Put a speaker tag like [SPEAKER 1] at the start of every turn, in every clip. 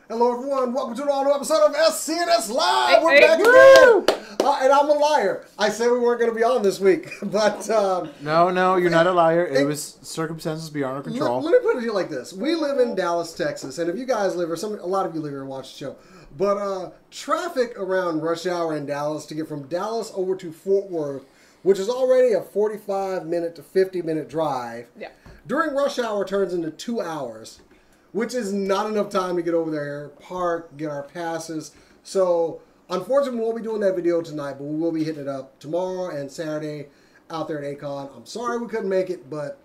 [SPEAKER 1] Hello, everyone. Welcome to an all-new episode of SCNS Live. We're back again. And I'm a liar. I said we weren't going to be on this week, but...
[SPEAKER 2] No, you're not a liar. It was circumstances beyond our control.
[SPEAKER 1] Let me put it to you like this. We live in Dallas, Texas, and if you guys live, or a lot of you live here and watch the show, but traffic around rush hour in Dallas to get from Dallas over to Fort Worth, which is already a 45-minute to 50-minute drive, during rush hour turns into 2 hours. Which is not enough time to get over there, park, get our passes. So, unfortunately, we won't be doing that video tonight, but we will be hitting it up tomorrow and Saturday out there at Akon. I'm sorry we couldn't make it, but...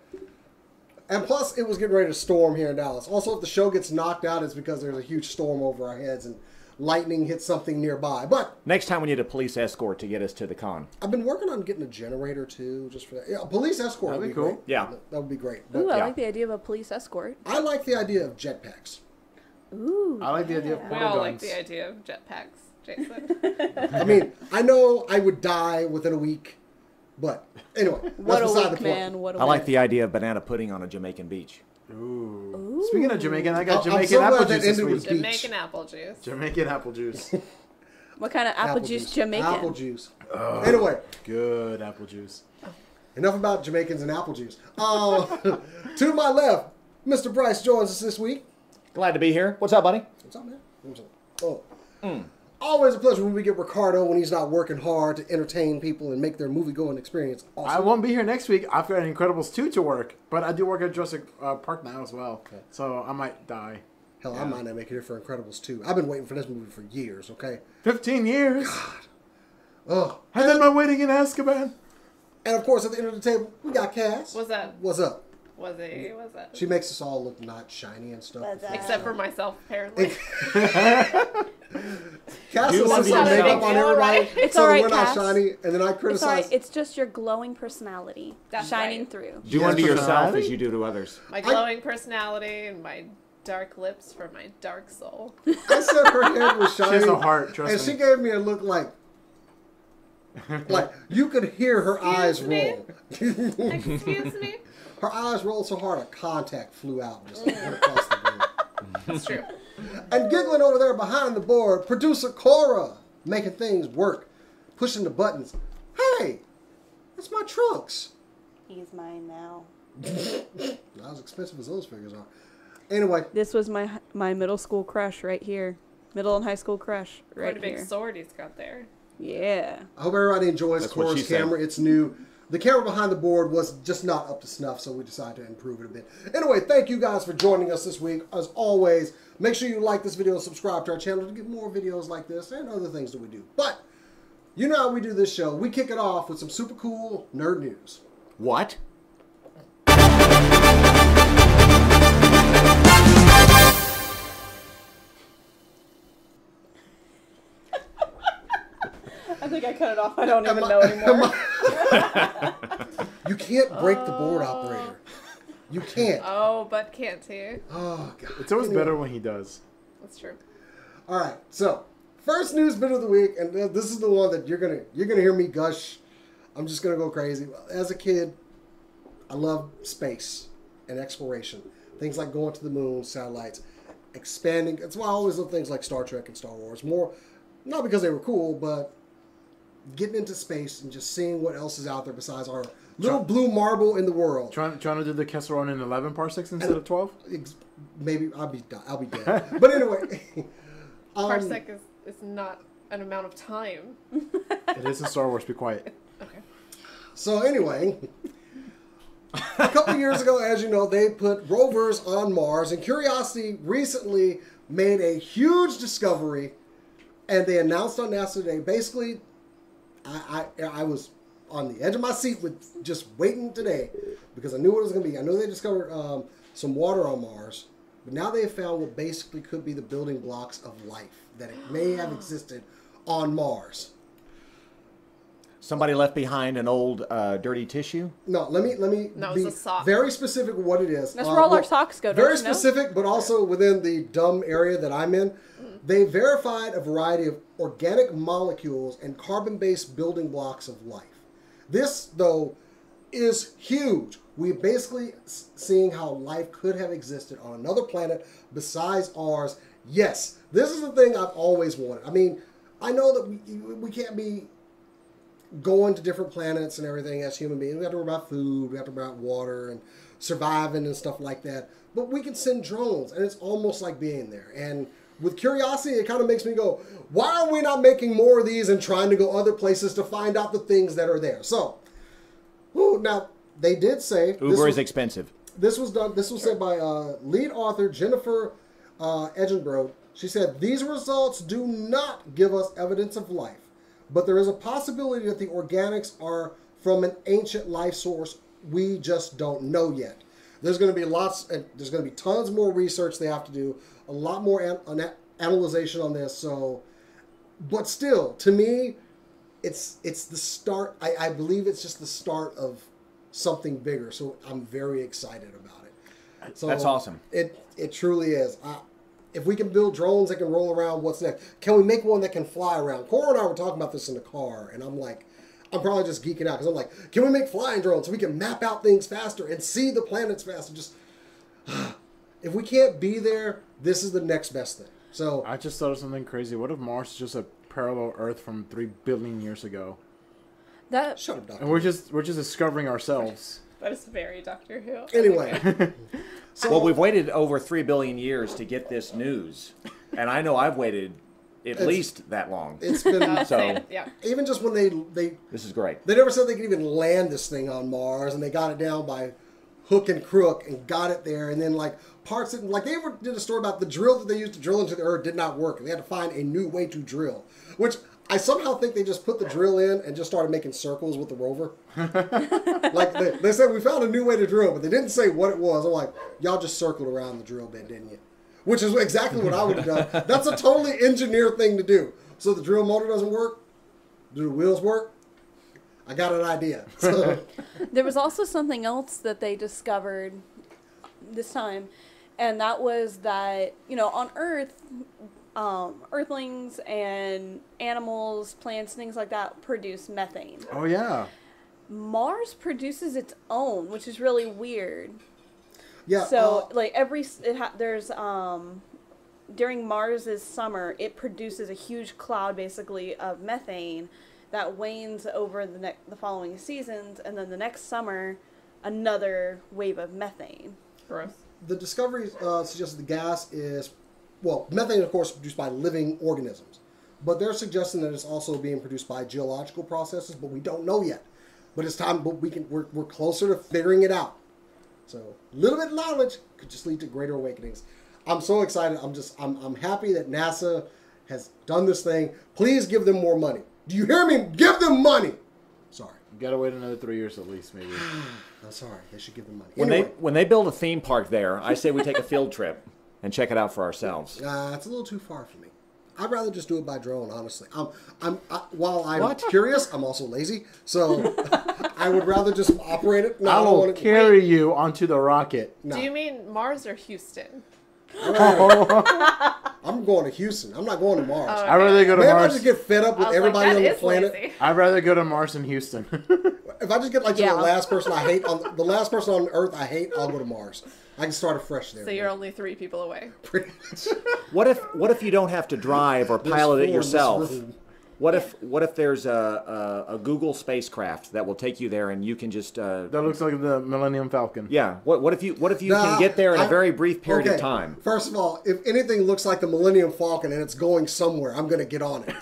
[SPEAKER 1] And plus, it was getting ready to storm here in Dallas. Also, if the show gets knocked out, it's because there's a huge storm over our heads and lightning hits something nearby. But...
[SPEAKER 3] Next time we need a police escort to get us to the con.
[SPEAKER 1] I've been working on getting a generator, too, just for that. Yeah, a police escort would be cool. Great.
[SPEAKER 3] Yeah.
[SPEAKER 1] That would be great. But,
[SPEAKER 4] Ooh, I like the idea of a police escort.
[SPEAKER 1] I like the idea of jetpacks.
[SPEAKER 4] Ooh.
[SPEAKER 2] I like the idea of portal
[SPEAKER 5] We all
[SPEAKER 2] guns.
[SPEAKER 5] like the idea of jetpacks, Jason.
[SPEAKER 1] I mean, I know I would die within a week, but anyway,
[SPEAKER 4] What
[SPEAKER 1] that's
[SPEAKER 4] a
[SPEAKER 1] beside
[SPEAKER 4] week,
[SPEAKER 1] the point.
[SPEAKER 4] man. What a
[SPEAKER 3] I like
[SPEAKER 4] week.
[SPEAKER 3] the idea of banana pudding on a Jamaican beach.
[SPEAKER 2] Ooh. Speaking of Jamaican, I got
[SPEAKER 1] I'm
[SPEAKER 2] Jamaican
[SPEAKER 1] so glad
[SPEAKER 2] apple
[SPEAKER 1] that
[SPEAKER 2] juice this
[SPEAKER 1] ended
[SPEAKER 2] week.
[SPEAKER 1] with beach.
[SPEAKER 5] Jamaican apple juice.
[SPEAKER 2] Jamaican apple juice.
[SPEAKER 4] What kind of apple juice Jamaican?
[SPEAKER 1] Apple juice. Anyway,
[SPEAKER 2] Good apple juice.
[SPEAKER 1] enough about Jamaicans and apple juice. To my left, Mr. Bryce joins us this week.
[SPEAKER 3] Glad to be here. What's up, buddy?
[SPEAKER 1] What's up, man? What's up? Oh. Always a pleasure when we get Ricardo when he's not working hard to entertain people and make their movie-going experience awesome.
[SPEAKER 2] I won't be here next week. I've got Incredibles 2 to work, but I do work at Jurassic Park now as well, so I might die.
[SPEAKER 1] Hell, I might not make it here for Incredibles 2. I've been waiting for this movie for years, okay?
[SPEAKER 2] 15 years.
[SPEAKER 1] Ugh.
[SPEAKER 2] I did my waiting in Azkaban.
[SPEAKER 1] And, of course, at the end of the table, we got Cass.
[SPEAKER 5] What's up?
[SPEAKER 1] What's up?
[SPEAKER 5] What's that?
[SPEAKER 1] She makes us all look not shiny and stuff.
[SPEAKER 5] Except for myself, apparently.
[SPEAKER 1] Cass
[SPEAKER 3] You
[SPEAKER 1] is
[SPEAKER 3] want
[SPEAKER 1] putting
[SPEAKER 3] to be
[SPEAKER 1] makeup on everybody
[SPEAKER 4] It's
[SPEAKER 1] so
[SPEAKER 4] all
[SPEAKER 1] that
[SPEAKER 4] right,
[SPEAKER 1] we're not
[SPEAKER 4] Cass.
[SPEAKER 1] shiny, and then I
[SPEAKER 4] It's
[SPEAKER 1] criticize.
[SPEAKER 4] alright. It's just your glowing personality
[SPEAKER 5] That's
[SPEAKER 4] shining
[SPEAKER 5] right.
[SPEAKER 4] through.
[SPEAKER 3] Do
[SPEAKER 1] Yes,
[SPEAKER 3] unto yourself
[SPEAKER 2] personality?
[SPEAKER 3] as you do to others.
[SPEAKER 5] My glowing personality and my dark lips for my dark soul.
[SPEAKER 1] I said her head was shiny.
[SPEAKER 2] She has a heart, trust
[SPEAKER 1] and
[SPEAKER 2] me.
[SPEAKER 1] she gave me a look like you could hear her eyes
[SPEAKER 5] me?
[SPEAKER 1] roll.
[SPEAKER 5] Excuse me?
[SPEAKER 1] Her eyes rolled so hard a contact flew out and just went across the room.
[SPEAKER 5] That's true.
[SPEAKER 1] And giggling over there behind the board, producer Cora, making things work, pushing the buttons. Hey, that's my trunks.
[SPEAKER 4] He's mine now.
[SPEAKER 1] Not as expensive as those figures are. Anyway,
[SPEAKER 4] This was my middle school crush right here. Middle and high school crush right
[SPEAKER 5] Quite a big
[SPEAKER 4] here.
[SPEAKER 5] sword he's got there.
[SPEAKER 4] Yeah.
[SPEAKER 1] I hope everybody enjoys
[SPEAKER 3] That's what she
[SPEAKER 1] Cora's
[SPEAKER 3] said.
[SPEAKER 1] camera. It's new. The camera behind the board was just not up to snuff, so we decided to improve it a bit. Anyway, thank you guys for joining us this week. As always, make sure you like this video and subscribe to our channel to get more videos like this and other things that we do. But, you know how we do this show. We kick it off with some super cool nerd news.
[SPEAKER 3] What?
[SPEAKER 4] I think I cut it off. I don't even know anymore.
[SPEAKER 1] You can't break the board, operator. You can't.
[SPEAKER 5] Oh, but can't he?
[SPEAKER 1] Oh, God.
[SPEAKER 2] It's always
[SPEAKER 1] Anyway.
[SPEAKER 2] better when he does.
[SPEAKER 5] That's true.
[SPEAKER 1] All right, so first news bit of the week, and this is the one that you're gonna hear me gush. I'm just gonna go crazy. As a kid, I loved space and exploration, things like going to the moon, satellites, expanding. That's why I always love things like Star Trek and Star Wars. More, not because they were cool, but getting into space and just seeing what else is out there besides our little blue marble in the world.
[SPEAKER 2] Trying to do the Kessel Run in 11 parsecs instead of 12?
[SPEAKER 1] Maybe I'll be dead. But anyway.
[SPEAKER 5] Parsec is not an amount of time.
[SPEAKER 2] It is in Star Wars, be quiet.
[SPEAKER 5] Okay.
[SPEAKER 1] So anyway, a couple years ago, as you know, they put rovers on Mars, and Curiosity recently made a huge discovery, and they announced on NASA today. Basically, I was on the edge of my seat with just waiting today because I knew what it was going to be. I know they discovered some water on Mars, but now they have found what basically could be the building blocks of life, that it may have existed on Mars.
[SPEAKER 3] Somebody left behind an old dirty tissue?
[SPEAKER 1] No, let me
[SPEAKER 5] No,
[SPEAKER 1] be
[SPEAKER 5] it's a sock.
[SPEAKER 1] very specific with what it is.
[SPEAKER 4] That's where all our socks go, don't
[SPEAKER 1] Very
[SPEAKER 4] you know?
[SPEAKER 1] specific, but also within the dumb area that I'm in. They verified a variety of organic molecules and carbon-based building blocks of life. This, though, is huge. We're basically seeing how life could have existed on another planet besides ours Yes, this is the thing I've always wanted. I mean, I know that we can't be going to different planets and everything as human beings. We have to worry about food, we have to worry about water and surviving and stuff like that. But we can send drones, and it's almost like being there. And with Curiosity, it kind of makes me go, why are we not making more of these and trying to go other places to find out the things that are there? So, now, they did say...
[SPEAKER 3] Uber is expensive.
[SPEAKER 1] This was said by lead author Jennifer Egenbrode. She said, these results do not give us evidence of life, but there is a possibility that the organics are from an ancient life source we just don't know yet. There's going to be there's going to be tons more research they have to do, a lot more analyzation on this. So, but still, to me, it's the start. I believe it's just the start of something bigger. So I'm very excited about it. So
[SPEAKER 3] That's awesome.
[SPEAKER 1] It truly is. If we can build drones that can roll around, what's next? Can we make one that can fly around? Cora and I were talking about this in the car, and I'm like, I'm probably just geeking out because I'm like, can we make flying drones so we can map out things faster and see the planets faster? Just if we can't be there, this is the next best thing. So
[SPEAKER 2] I just thought of something crazy. What if Mars is just a parallel Earth from 3 billion years ago,
[SPEAKER 1] shut up, Doctor.
[SPEAKER 2] and we're just discovering ourselves?
[SPEAKER 5] That is very Doctor Who.
[SPEAKER 1] Anyway, so
[SPEAKER 3] Well, we've waited over 3 billion years to get this news, and I know I've waited at least that long.
[SPEAKER 1] it's been
[SPEAKER 3] So
[SPEAKER 5] Yeah.
[SPEAKER 1] even just when they
[SPEAKER 3] this is great.
[SPEAKER 1] never said they could even land this thing on Mars, and they got it down by hook and crook and got it there, and then like parts of, like they did a story about the drill that they used to drill into the Earth did not work, and they had to find a new way to drill, which I somehow think they just put the drill in and just started making circles with the rover. Like they said, we found a new way to drill, but they didn't say what it was. I'm like, y'all just circled around the drill bit, didn't you? Which is exactly what I would have done. That's a totally engineer thing to do. So the drill motor doesn't work. Do the wheels work? I got an idea. So,
[SPEAKER 4] There was also something else that they discovered this time, and that was that, on Earth, Earthlings and animals, plants, things like that produce methane.
[SPEAKER 2] Oh yeah.
[SPEAKER 4] Mars produces its own, which is really weird.
[SPEAKER 1] yeah.
[SPEAKER 4] So, there's during Mars's summer, it produces a huge cloud, basically, of methane that wanes over the following seasons, and then the next summer, another wave of methane.
[SPEAKER 5] Gross.
[SPEAKER 1] The discovery suggests the gas is, well, methane, of course, is produced by living organisms. But they're suggesting that it's also being produced by geological processes, but we don't know yet. But it's time, but we're closer to figuring it out. So a little bit of knowledge could just lead to greater awakenings. I'm so excited. I'm happy that NASA has done this thing. Please give them more money. Do you hear me? Give them money. Sorry.
[SPEAKER 2] You gotta wait another 3 years at least, maybe.
[SPEAKER 1] I'm sorry. They should give them money.
[SPEAKER 3] When they build a theme park there, I say we take a field trip and check it out for ourselves.
[SPEAKER 1] It's a little too far for me. I'd rather just do it by drone, honestly. While I'm
[SPEAKER 3] What?
[SPEAKER 1] curious, I'm also lazy, so I would rather just operate it. No,
[SPEAKER 2] I
[SPEAKER 1] don't
[SPEAKER 2] will
[SPEAKER 1] wanna-
[SPEAKER 2] carry you onto the rocket.
[SPEAKER 1] No.
[SPEAKER 5] Do you mean Mars or Houston?
[SPEAKER 1] I'm going to Houston. I'm not going to Mars.
[SPEAKER 5] Oh,
[SPEAKER 2] I'd rather go to
[SPEAKER 1] Maybe I
[SPEAKER 2] Mars.
[SPEAKER 1] just get fed up with
[SPEAKER 5] I was
[SPEAKER 1] everybody
[SPEAKER 5] like,
[SPEAKER 1] on
[SPEAKER 5] that
[SPEAKER 1] the
[SPEAKER 5] is
[SPEAKER 1] planet.
[SPEAKER 5] lazy.
[SPEAKER 2] I'd rather go to Mars than Houston.
[SPEAKER 1] If I just get like to
[SPEAKER 4] Yeah.
[SPEAKER 1] the last person I hate the last person on Earth I hate, I'll go to Mars. I can start afresh there.
[SPEAKER 5] So you're only 3 people away.
[SPEAKER 1] pretty much.
[SPEAKER 3] What if you don't have to drive or pilot it
[SPEAKER 1] four in this
[SPEAKER 3] yourself?
[SPEAKER 1] room.
[SPEAKER 3] What if there's a Google spacecraft that will take you there and you can just
[SPEAKER 2] That looks like the Millennium Falcon.
[SPEAKER 3] yeah? What if you
[SPEAKER 1] Nah,
[SPEAKER 3] can get there in a
[SPEAKER 1] I-
[SPEAKER 3] very brief period
[SPEAKER 1] Okay,
[SPEAKER 3] of time?
[SPEAKER 1] First of all, if anything looks like the Millennium Falcon and it's going somewhere, I'm going to get on it.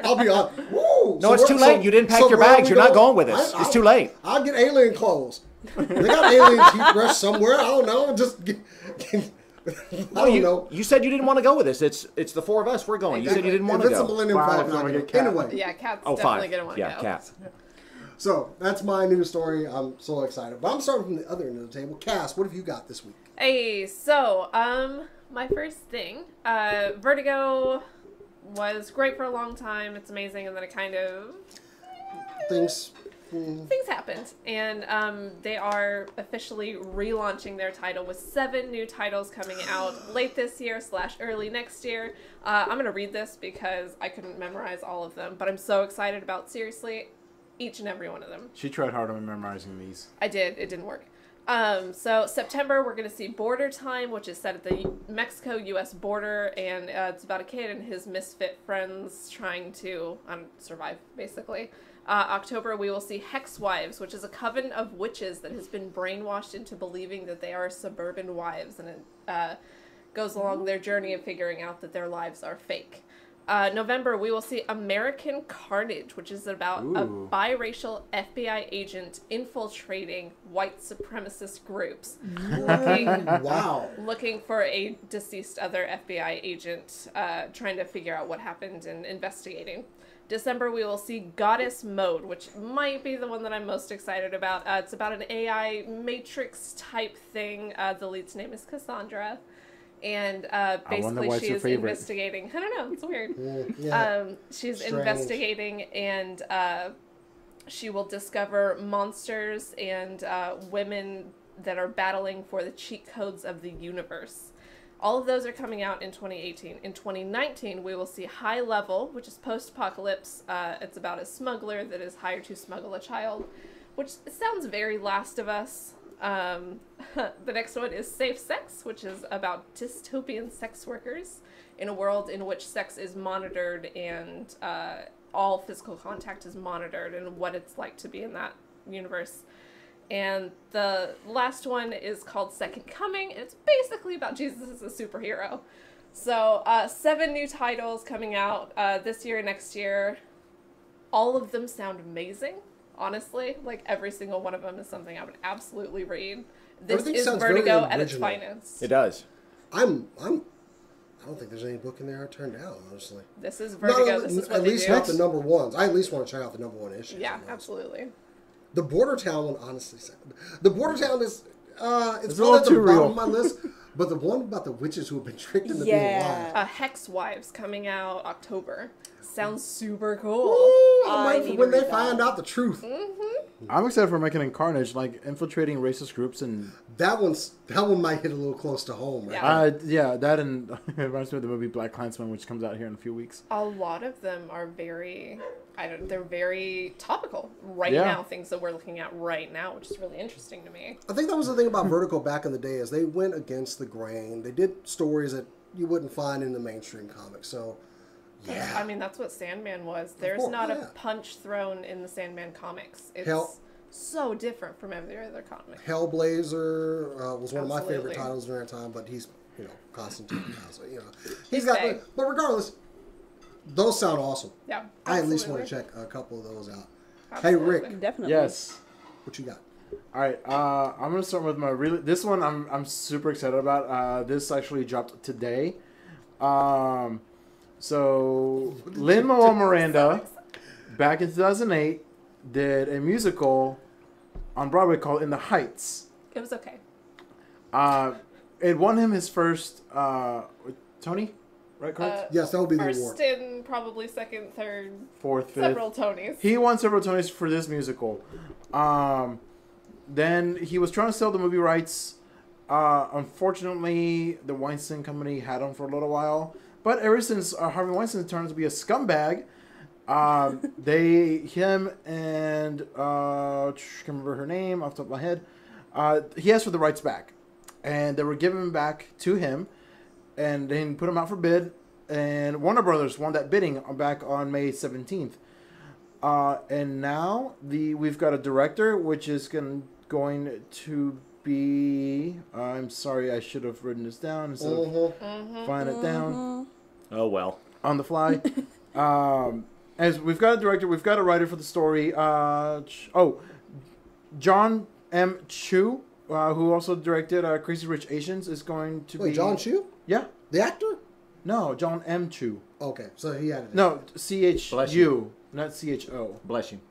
[SPEAKER 1] I'll be on. Woo!
[SPEAKER 3] No, it's too late. You didn't pack your
[SPEAKER 1] where are
[SPEAKER 3] bags.
[SPEAKER 1] we
[SPEAKER 3] You're not going with us. It's too late.
[SPEAKER 1] I'll get alien clothes. They got alien toothbrush somewhere. I don't know. I don't know.
[SPEAKER 3] You said you didn't want to go with us. It's the 4 of us. We're going. You said you didn't want
[SPEAKER 1] If
[SPEAKER 3] to
[SPEAKER 1] it's a
[SPEAKER 3] go.
[SPEAKER 1] Millennium
[SPEAKER 2] Five,
[SPEAKER 1] Falcon,
[SPEAKER 2] I'm
[SPEAKER 1] I'm
[SPEAKER 2] gonna
[SPEAKER 1] gonna
[SPEAKER 2] get Cat.
[SPEAKER 1] anyway.
[SPEAKER 5] Yeah, Cat's
[SPEAKER 3] Oh,
[SPEAKER 5] definitely
[SPEAKER 3] 5.
[SPEAKER 5] going to want to
[SPEAKER 3] Yeah,
[SPEAKER 5] go.
[SPEAKER 3] Cat.
[SPEAKER 1] So that's my news story. I'm so excited. But I'm starting from the other end of the table. Cass, what have you got this week?
[SPEAKER 5] Hey, so, my first thing, Vertigo was great for a long time. It's amazing, and then it kind of
[SPEAKER 1] Things.
[SPEAKER 5] things happened, and they are officially relaunching their title with 7 new titles coming out late this year / early next year. I'm gonna read this because I couldn't memorize all of them, but I'm so excited about seriously each and every one of them.
[SPEAKER 2] She tried hard on memorizing these.
[SPEAKER 5] I did. It didn't work. So September, we're going to see Border Time, which is set at the Mexico-U.S. border, and it's about a kid and his misfit friends trying to survive, basically. October, we will see Hex Wives, which is a coven of witches that has been brainwashed into believing that they are suburban wives, and it goes along their journey of figuring out that their lives are fake. November, we will see American Carnage, which is about a biracial FBI agent infiltrating white supremacist groups, looking for a deceased other FBI agent, trying to figure out what happened and investigating. December, we will see Goddess Mode, which might be the one that I'm most excited about. It's about an AI Matrix type thing. The lead's name is Cassandra. And basically she is investigating. I don't know, it's weird. She's strange. Investigating, and she will discover monsters and women that are battling for the cheat codes of the universe. All of those are coming out in 2018. In 2019, we will see High Level, which is post-apocalypse. It's about a smuggler that is hired to smuggle a child, which sounds very Last of Us. The next one is Safe Sex, which is about dystopian sex workers in a world in which sex is monitored and all physical contact is monitored, and what it's like to be in that universe. And the last one is called Second Coming, and it's basically about Jesus as a superhero. So 7 new titles coming out this year and next year. All of them sound amazing. Honestly, like every single one of them is something I would absolutely read. This is Vertigo at its finest.
[SPEAKER 3] It does.
[SPEAKER 1] I don't think there's any book in there I turned down, honestly.
[SPEAKER 5] This is Vertigo. This is what
[SPEAKER 1] at least not the number ones. I at least want to check out the number 1 issue.
[SPEAKER 5] Yeah, absolutely.
[SPEAKER 1] The Border Town one, honestly, the Border Town is it's
[SPEAKER 2] a little
[SPEAKER 1] at the
[SPEAKER 2] too
[SPEAKER 1] bottom
[SPEAKER 2] real
[SPEAKER 1] of my list. But the one about the witches who have been tricked into being wives.
[SPEAKER 5] Hex Wives coming out October. Sounds super cool.
[SPEAKER 1] I'm waiting for when they find out the truth.
[SPEAKER 2] I'm excited for American Carnage, like infiltrating racist groups, and
[SPEAKER 1] that one might hit a little close to home.
[SPEAKER 2] Right? That and it reminds me of the movie Black Klansman, which comes out here in a few weeks.
[SPEAKER 5] A lot of them are they're very topical right now. Things that we're looking at right now, which is really interesting to me.
[SPEAKER 1] I think that was the thing about Vertigo back in the day, is they went against the grain. They did stories that you wouldn't find in the mainstream comics. So. Yeah.
[SPEAKER 5] I mean, that's what Sandman was. There's not a punch thrown in the Sandman comics. It's so different from every other comic.
[SPEAKER 1] Hellblazer was one of my favorite titles during that time, but he's, Constantine now, so, he's got. But regardless, those sound awesome.
[SPEAKER 5] Yeah, absolutely.
[SPEAKER 1] I at least want to check a couple of those out. Absolutely. Hey, Rick.
[SPEAKER 4] Definitely.
[SPEAKER 2] Yes.
[SPEAKER 1] What you got?
[SPEAKER 2] All right, I'm gonna start with this one. I'm super excited about. This actually dropped today. So, Lin-Manuel Miranda, back in 2008, did a musical on Broadway called In the Heights.
[SPEAKER 5] It was okay.
[SPEAKER 2] It won him his first Tony, right? Correct?
[SPEAKER 1] Yes, that would be the award.
[SPEAKER 5] First and probably second, third,
[SPEAKER 2] fourth, fifth.
[SPEAKER 5] Several Tonys.
[SPEAKER 2] He won several Tonys for this musical. Then he was trying to sell the movie rights. Unfortunately, the Weinstein Company had him for a little while. But ever since Harvey Weinstein turned out to be a scumbag, him and I can't remember her name off the top of my head. He asked for the rights back, and they were given back to him, and then put them out for bid. And Warner Brothers won that bidding back on May 17th. And now we've got a director, which is going to be. I'm sorry, I should have written this down instead of finding it down.
[SPEAKER 3] Oh well,
[SPEAKER 2] on the fly. As we've got a director, we've got a writer for the story. John M. Chu, who also directed Crazy Rich Asians, is going to be.
[SPEAKER 1] John Chu?
[SPEAKER 2] Yeah,
[SPEAKER 1] the actor.
[SPEAKER 2] No, John M. Chu.
[SPEAKER 1] Okay, so he had it.
[SPEAKER 2] No, C-H-U, not C-H-O.
[SPEAKER 3] Bless you.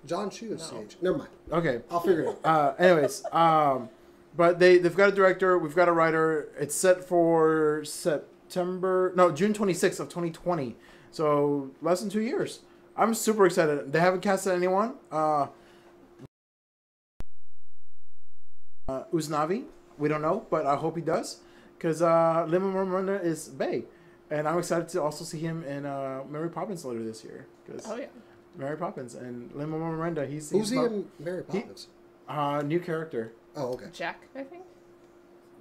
[SPEAKER 1] John Chu is C-H. Never mind.
[SPEAKER 2] Okay,
[SPEAKER 1] I'll figure it
[SPEAKER 2] out. Anyways, but they've got a director. We've got a writer. It's set for June 26th of 2020. So less than 2 years. I'm super excited. They haven't casted anyone. Uznavi, we don't know, but I hope he does, because Lin-Manuel Miranda is Bay, and I'm excited to also see him in Mary Poppins later this year.
[SPEAKER 5] Oh yeah,
[SPEAKER 2] Mary Poppins and Lin-Manuel Miranda. Who's
[SPEAKER 1] he in Mary Poppins?
[SPEAKER 2] New character,
[SPEAKER 1] Oh, okay.
[SPEAKER 5] Jack, I think.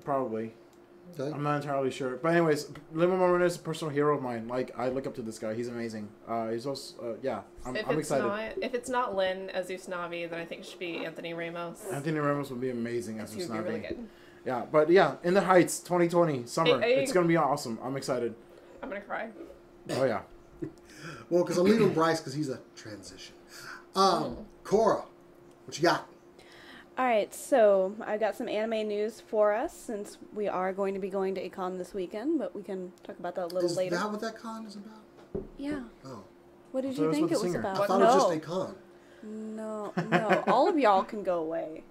[SPEAKER 2] probably.
[SPEAKER 1] Okay.
[SPEAKER 2] I'm not entirely sure. But anyways, Lin-Manuel Miranda is a personal hero of mine. Like, I look up to this guy. He's amazing. He's also, yeah, I'm excited.
[SPEAKER 5] If it's not Lynn as Usnavi, then I think it should be Anthony Ramos.
[SPEAKER 2] Anthony Ramos would be amazing as
[SPEAKER 5] He would be really
[SPEAKER 2] Usnavi.
[SPEAKER 5] good.
[SPEAKER 2] Yeah, but yeah, In the Heights, 2020, summer.
[SPEAKER 5] Hey.
[SPEAKER 2] It's going to be awesome. I'm excited.
[SPEAKER 5] I'm gonna cry.
[SPEAKER 2] Oh, yeah.
[SPEAKER 1] Well, because I'm leaving Bryce because he's a transition. Cora, what you got?
[SPEAKER 4] All right, so I got some anime news for us since we are going to be going to Akon this weekend, but we can talk about that a little
[SPEAKER 1] Is
[SPEAKER 4] later.
[SPEAKER 1] that what that con is about?
[SPEAKER 4] Yeah.
[SPEAKER 1] Oh.
[SPEAKER 4] What did
[SPEAKER 2] I thought
[SPEAKER 4] you
[SPEAKER 2] it was
[SPEAKER 4] think
[SPEAKER 2] with
[SPEAKER 4] it
[SPEAKER 2] the
[SPEAKER 4] was
[SPEAKER 2] singer.
[SPEAKER 4] about?
[SPEAKER 1] I thought it was just a con.
[SPEAKER 4] No. All of y'all can go away.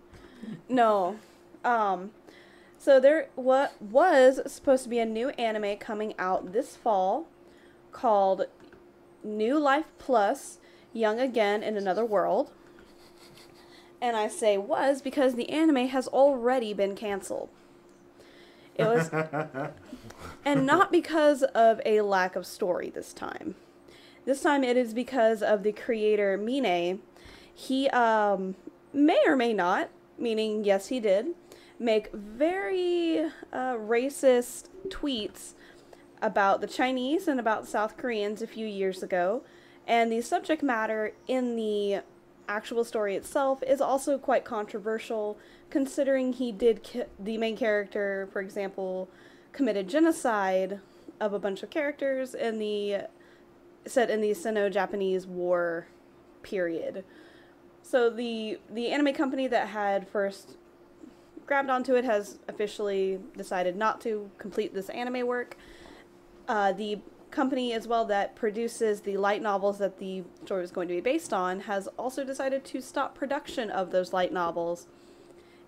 [SPEAKER 4] No. So there was supposed to be a new anime coming out this fall called New Life Plus, Young Again in Another World. And I say was because the anime has already been canceled. It was, and not because of a lack of story this time. This time it is because of the creator Mine. He may or may not, meaning yes he did, make very racist tweets about the Chinese and about South Koreans a few years ago. And the subject matter in the actual story itself is also quite controversial, considering he did the main character, for example, committed genocide of a bunch of characters in the set in the Sino-Japanese War period. So the anime company that had first grabbed onto it has officially decided not to complete this anime work. The company as well that produces the light novels that the story was going to be based on has also decided to stop production of those light novels.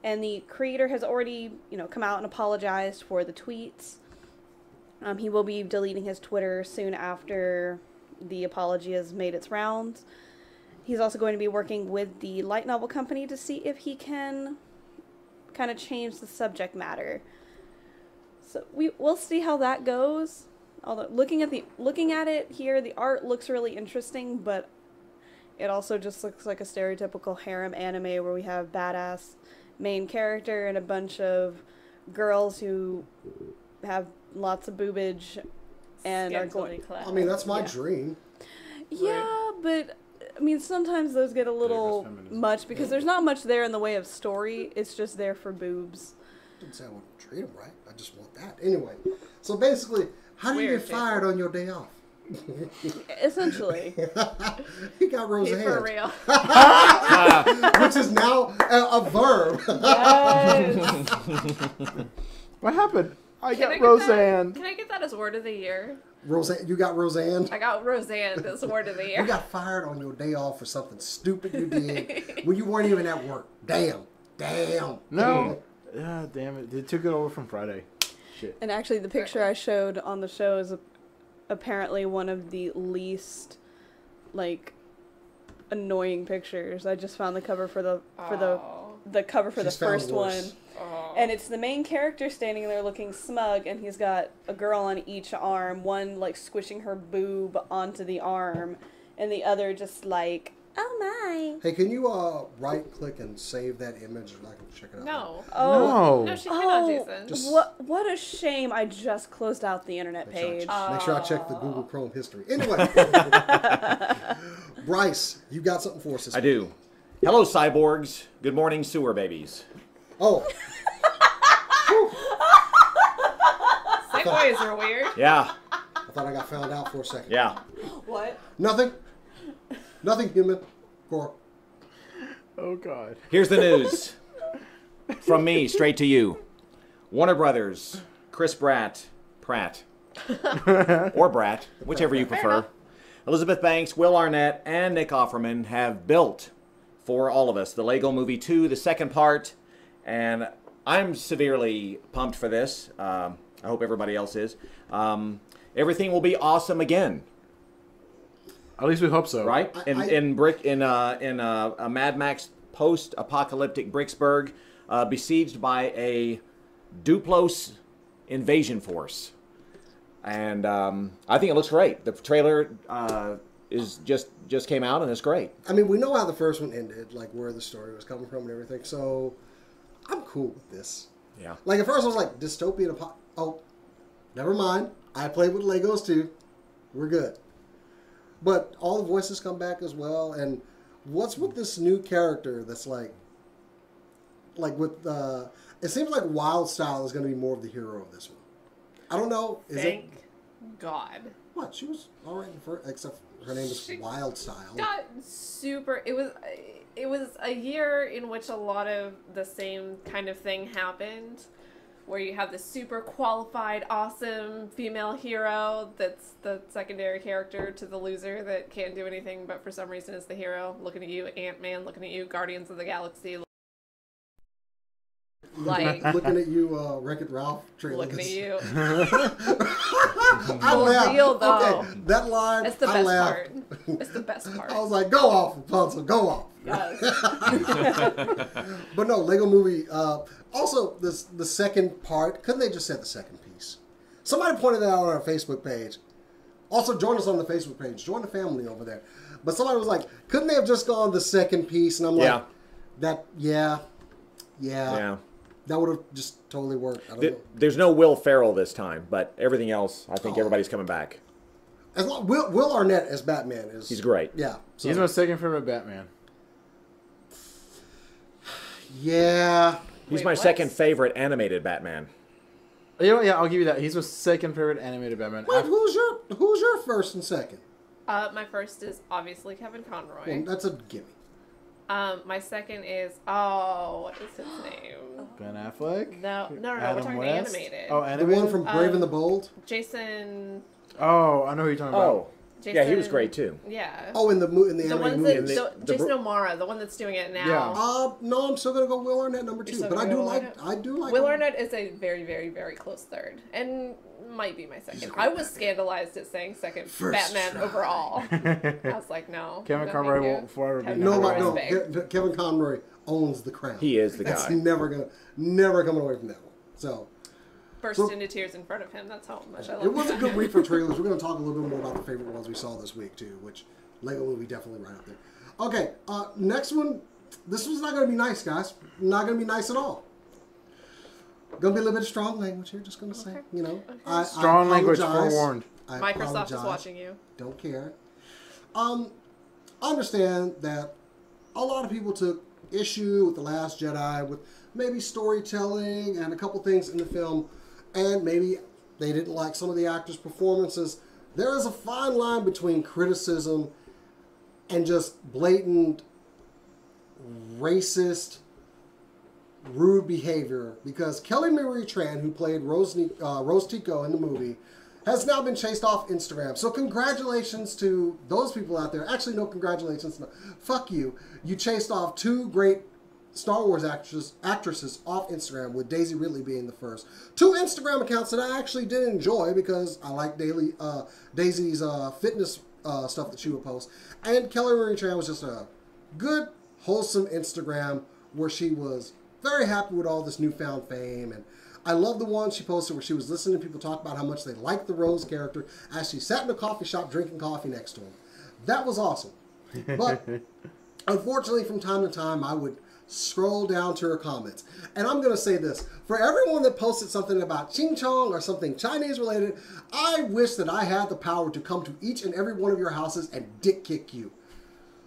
[SPEAKER 4] And the creator has already, come out and apologized for the tweets. He will be deleting his Twitter soon after the apology has made its rounds. He's also going to be working with the light novel company to see if he can kind of change the subject matter. So we'll see how that goes. Although looking at it here, the art looks really interesting, but it also just looks like a stereotypical harem anime where we have badass main character and a bunch of girls who have lots of boobage and are going.
[SPEAKER 1] I mean, that's my dream.
[SPEAKER 4] Yeah, but I mean, sometimes those get a little much because there's not much there in the way of story. It's just there for boobs.
[SPEAKER 1] Didn't say I want to treat them right. I just want that. Anyway, so basically, how do you get fired on your day off?
[SPEAKER 4] Essentially.
[SPEAKER 1] He got Roseanne.
[SPEAKER 5] For real.
[SPEAKER 1] Which is now a verb.
[SPEAKER 4] Yes.
[SPEAKER 2] What happened? I
[SPEAKER 5] Can
[SPEAKER 2] got Roseanne.
[SPEAKER 5] Can I get that as word of the year?
[SPEAKER 1] Roseanne, you got Roseanne?
[SPEAKER 5] I got Roseanne as word of the year.
[SPEAKER 1] You got fired on your day off for something stupid you did when you weren't even at work. Damn.
[SPEAKER 2] No. Yeah, damn it. They took it over from Friday. Shit.
[SPEAKER 4] And actually, the picture I showed on the show is apparently one of the least, annoying pictures. I just found the cover for the cover for the first one.
[SPEAKER 5] Oh.
[SPEAKER 4] And it's the main character standing there looking smug, and he's got a girl on each arm, one squishing her boob onto the arm, and the other just oh my.
[SPEAKER 1] Hey, can you right click and save that image so I can check it out?
[SPEAKER 5] No.
[SPEAKER 4] Oh.
[SPEAKER 5] No, she cannot, Jason.
[SPEAKER 1] Just-
[SPEAKER 4] What a shame. I just closed out the internet page.
[SPEAKER 1] Make sure I check the Google Chrome history. Anyway. Bryce, you got something for us this
[SPEAKER 3] I
[SPEAKER 1] week.
[SPEAKER 3] do. Hello, cyborgs. Good morning, sewer babies.
[SPEAKER 1] Oh.
[SPEAKER 5] Segues are weird.
[SPEAKER 3] Yeah,
[SPEAKER 1] I thought I got found out for a second.
[SPEAKER 3] yeah.
[SPEAKER 4] What?
[SPEAKER 1] Nothing, human. Cora.
[SPEAKER 2] Oh, God.
[SPEAKER 3] Here's the news. From me, straight to you. Warner Brothers, Chris Pratt, or Brat, whichever you prefer, Elizabeth Banks, Will Arnett, and Nick Offerman have built for all of us the Lego Movie 2, the second part, and I'm severely pumped for this. I hope everybody else is. Everything will be awesome again.
[SPEAKER 2] At least we hope so.
[SPEAKER 3] Right? In a Mad Max post-apocalyptic Bricksburg, besieged by a Duplos invasion force. And I think it looks great. The trailer is just came out and it's great.
[SPEAKER 1] I mean, we know how the first one ended, like where the story was coming from and everything. So I'm cool with this.
[SPEAKER 3] Yeah.
[SPEAKER 1] Like at first I was like, dystopian. Oh, never mind. I played with Legos too. We're good. But all the voices come back as well. And what's with this new character that's like with it seems like Wild Style is going to be more of the hero of this one. I don't know.
[SPEAKER 5] Thank God.
[SPEAKER 1] What? She was all right in the first, except her name is Wild Style.
[SPEAKER 5] Got super. It was a year in which a lot of the same kind of thing happened, where you have the super qualified, awesome female hero that's the secondary character to the loser that can't do anything, but for some reason is the hero. Looking at you, Ant-Man. Looking at you, Guardians of the Galaxy. Like
[SPEAKER 1] looking at you, Wreck-It Ralph trailers.
[SPEAKER 5] looking at you.
[SPEAKER 1] I laughed.
[SPEAKER 5] Real, though.
[SPEAKER 1] Okay, that line.
[SPEAKER 5] It's the
[SPEAKER 1] I
[SPEAKER 5] best
[SPEAKER 1] laughed.
[SPEAKER 5] part. It's the best part.
[SPEAKER 1] I was like, "Go off, Rapunzel, go off."
[SPEAKER 5] Yes.
[SPEAKER 1] But no, Lego Movie. Also, the second part. Couldn't they just say the second piece? Somebody pointed that out on our Facebook page. Also, join us on the Facebook page. Join the family over there. But somebody was like, "Couldn't they have just gone the second piece?" And I'm like,
[SPEAKER 3] Yeah.
[SPEAKER 1] yeah. That would have just totally worked. I don't know.
[SPEAKER 3] There's no Will Ferrell this time, but everything else, I think everybody's coming back.
[SPEAKER 1] As long, Will Arnett as Batman is.
[SPEAKER 3] He's great.
[SPEAKER 1] Yeah. So,
[SPEAKER 2] He's my second favorite Batman.
[SPEAKER 1] yeah.
[SPEAKER 3] He's
[SPEAKER 5] Wait,
[SPEAKER 3] my
[SPEAKER 5] what?
[SPEAKER 3] second favorite animated Batman.
[SPEAKER 2] You know, yeah, I'll give you that. He's my second favorite animated Batman.
[SPEAKER 1] Wait, who's your first and second?
[SPEAKER 5] My first is obviously Kevin Conroy.
[SPEAKER 1] Well, that's a gimme.
[SPEAKER 5] My second is what is his name?
[SPEAKER 2] Ben Affleck?
[SPEAKER 5] No, we're
[SPEAKER 2] Adam
[SPEAKER 5] talking
[SPEAKER 2] West?
[SPEAKER 5] animated.
[SPEAKER 2] Oh,
[SPEAKER 1] The
[SPEAKER 2] animated?
[SPEAKER 1] one from Brave and the Bold.
[SPEAKER 5] Jason.
[SPEAKER 2] Oh, I know who you're talking about.
[SPEAKER 3] Oh, yeah, he was great too.
[SPEAKER 5] Yeah.
[SPEAKER 1] Oh, in the
[SPEAKER 5] the
[SPEAKER 1] animated
[SPEAKER 5] ones
[SPEAKER 1] movies.
[SPEAKER 5] that Jason O'Mara, the one that's doing it now.
[SPEAKER 2] Yeah.
[SPEAKER 1] No, I'm still gonna go Will Arnett number 2,
[SPEAKER 5] still
[SPEAKER 1] but I
[SPEAKER 5] gonna
[SPEAKER 1] do
[SPEAKER 5] go
[SPEAKER 1] like
[SPEAKER 5] Will
[SPEAKER 1] him.
[SPEAKER 5] Arnett is a very, very, very close third, and might be my second. I was scandalized at saying second
[SPEAKER 1] First
[SPEAKER 5] Batman
[SPEAKER 1] try.
[SPEAKER 5] overall. I was like, no.
[SPEAKER 2] Kevin
[SPEAKER 5] no,
[SPEAKER 2] Conroy
[SPEAKER 5] thank you.
[SPEAKER 2] will forever be
[SPEAKER 5] Kevin
[SPEAKER 1] No,
[SPEAKER 2] number
[SPEAKER 5] Conroy's
[SPEAKER 2] one.
[SPEAKER 5] big.
[SPEAKER 1] Kevin Conroy owns the crown.
[SPEAKER 3] He is the
[SPEAKER 1] That's
[SPEAKER 3] guy.
[SPEAKER 1] never coming away from that one. So
[SPEAKER 5] Burst
[SPEAKER 1] So-
[SPEAKER 5] into tears in front of him. That's how much I love
[SPEAKER 1] it was a
[SPEAKER 5] him.
[SPEAKER 1] good week for trailers. We're gonna talk a little bit more about the favorite ones we saw this week too, which Lego Movie definitely right up there. Okay, next one. This one's not gonna be nice, guys. Not gonna be nice at all. Gonna be a little bit of strong language here. Just gonna say,
[SPEAKER 5] Okay.
[SPEAKER 1] you know,
[SPEAKER 5] Okay.
[SPEAKER 2] Strong language
[SPEAKER 1] apologize.
[SPEAKER 2] forewarned.
[SPEAKER 1] I
[SPEAKER 5] Microsoft is
[SPEAKER 1] apologize.
[SPEAKER 5] watching you.
[SPEAKER 1] Don't care. I understand that a lot of people took issue with The Last Jedi, with maybe storytelling and a couple things in the film, and maybe they didn't like some of the actors' performances. There is a fine line between criticism and just blatant racist, rude behavior, because Kelly Marie Tran, who played Rose Tico in the movie, has now been chased off Instagram. So congratulations to those people out there. Actually, no congratulations. No. Fuck you. You chased off 2 great Star Wars actresses off Instagram, with Daisy Ridley being the first. 2 Instagram accounts that I actually did enjoy because I like Daisy's fitness stuff that she would post. And Kelly Marie Tran was just a good, wholesome Instagram where she was very happy with all this newfound fame. And I love the one she posted where she was listening to people talk about how much they liked the Rose character as she sat in a coffee shop drinking coffee next to him. That was awesome. But unfortunately, from time to time, I would scroll down to her comments. And I'm going to say this. For everyone that posted something about Ching Chong or something Chinese related, I wish that I had the power to come to each and every one of your houses and dick kick you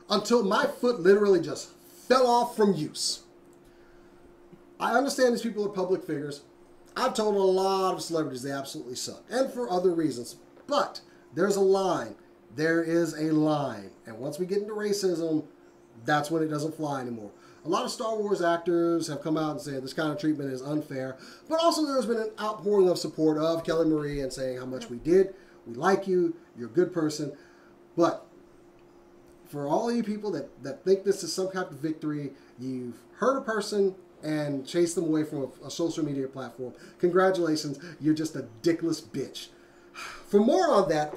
[SPEAKER 1] until my foot literally just fell off from use. I understand these people are public figures. I've told a lot of celebrities they absolutely suck, and for other reasons. But there's a line. There is a line. And once we get into racism, that's when it doesn't fly anymore. A lot of Star Wars actors have come out and said this kind of treatment is unfair. But also there's been an outpouring of support of Kelly Marie and saying how much we did. We like you. You're a good person. But for all of you people that think this is some kind of victory, you've hurt a person and chased them away from a social media platform. Congratulations. You're just a dickless bitch. For more on that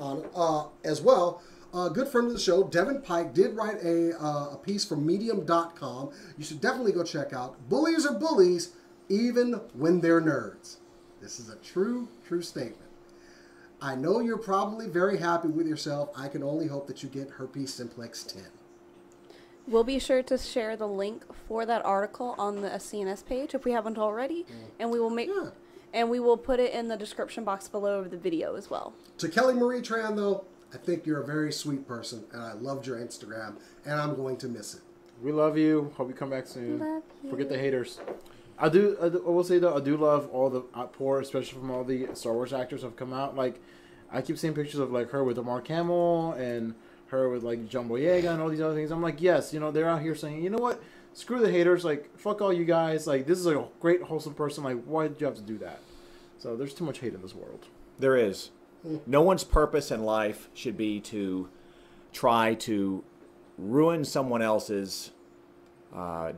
[SPEAKER 1] as well, a good friend of the show, Devin Pike, did write a piece for Medium.com. You should definitely go check out. Bullies are bullies, even when they're nerds. This is a true statement. I know you're probably very happy with yourself. I can only hope that you get herpes simplex 10.
[SPEAKER 4] We'll be sure to share the link for that article on the SCNS page if we haven't already, and we will put it in the description box below of the video as well.
[SPEAKER 1] To Kelly Marie Tran, though, I think you're a very sweet person, and I loved your Instagram, and I'm going to miss it.
[SPEAKER 2] We love you. Hope you come back soon.
[SPEAKER 4] Love you.
[SPEAKER 2] Forget the haters. I will say though, I do love all the outpour, especially from all the Star Wars actors who have come out. Like, I keep seeing pictures of like her with the Mark Hamill and her with like John Boyega and all these other things. I'm like, yes, you know, they're out here saying, you know what, screw the haters. Like, fuck all you guys. Like, this is a great wholesome person. Like, why did you have to do that? So there's too much hate in this world.
[SPEAKER 3] There is. No one's purpose in life should be to try to ruin someone else's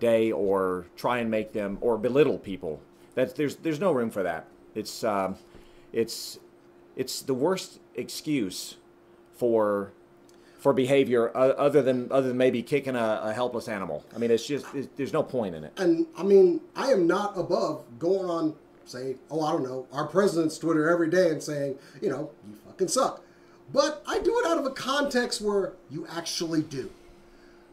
[SPEAKER 3] day or try and make them or belittle people. There's no room for that. It's the worst excuse for behavior other than maybe kicking a helpless animal. I mean, there's no point in it.
[SPEAKER 1] And I mean, I am not above going on, say, I don't know, our president's Twitter every day and saying, you know, you fucking suck. But I do it out of a context where you actually do.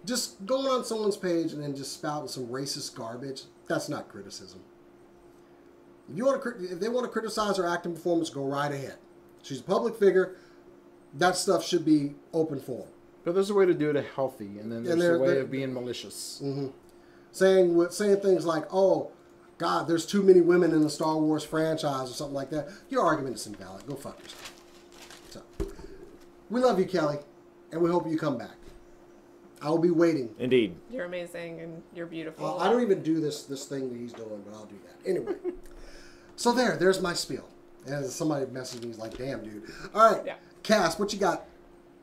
[SPEAKER 1] Just going on someone's page and then just spouting some racist garbage, that's not criticism. If they want to criticize her acting performance, go right ahead. She's a public figure. That stuff should be open forum.
[SPEAKER 2] But there's a way to do it healthy, and then there's a way of being malicious.
[SPEAKER 1] Mm-hmm. Saying things like, oh, God, there's too many women in the Star Wars franchise or something like that. Your argument is invalid. Go fuck yourself. So, we love you, Kelly, and we hope you come back. I will be waiting.
[SPEAKER 3] Indeed.
[SPEAKER 5] You're amazing and you're beautiful.
[SPEAKER 1] I don't even do this thing that he's doing, but I'll do that. Anyway. So there's my spiel. And somebody messaged me, he's like, damn, dude. All right.
[SPEAKER 5] Yeah.
[SPEAKER 1] Cass, what you got?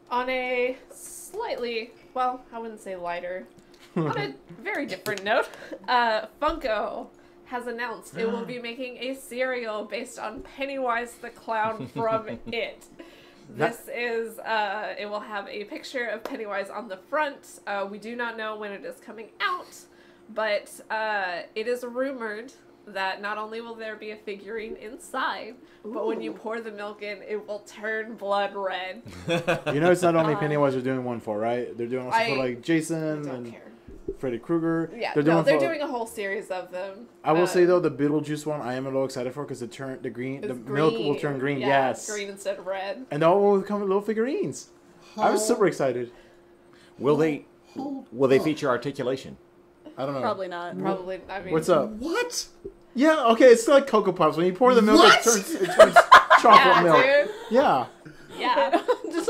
[SPEAKER 5] On a slightly, well, I wouldn't say lighter, on a very different note, Funko has announced it will be making a cereal based on Pennywise the Clown from It. This is, it will have a picture of Pennywise on the front. We do not know when it is coming out, but it is rumored that not only will there be a figurine inside, but when you pour the milk in, it will turn blood red.
[SPEAKER 2] You know, it's not only Pennywise they're doing one for, right? They're doing also for like Jason and Freddy Krueger.
[SPEAKER 5] Yeah,
[SPEAKER 2] they're doing a
[SPEAKER 5] whole series of them.
[SPEAKER 2] I will say though, the Beetlejuice one, I am a little excited for because the milk will turn green.
[SPEAKER 5] Yeah,
[SPEAKER 2] yes,
[SPEAKER 5] green instead of red.
[SPEAKER 2] And they all will come with little figurines. I was super excited.
[SPEAKER 3] Will they feature articulation?
[SPEAKER 2] I don't know.
[SPEAKER 4] Probably not.
[SPEAKER 5] Probably. I mean,
[SPEAKER 2] what's up?
[SPEAKER 1] What?
[SPEAKER 2] Yeah, okay, it's like Cocoa Puffs. When you pour the milk, it turns chocolate milk.
[SPEAKER 5] Dude.
[SPEAKER 2] Yeah.
[SPEAKER 5] Yeah. Is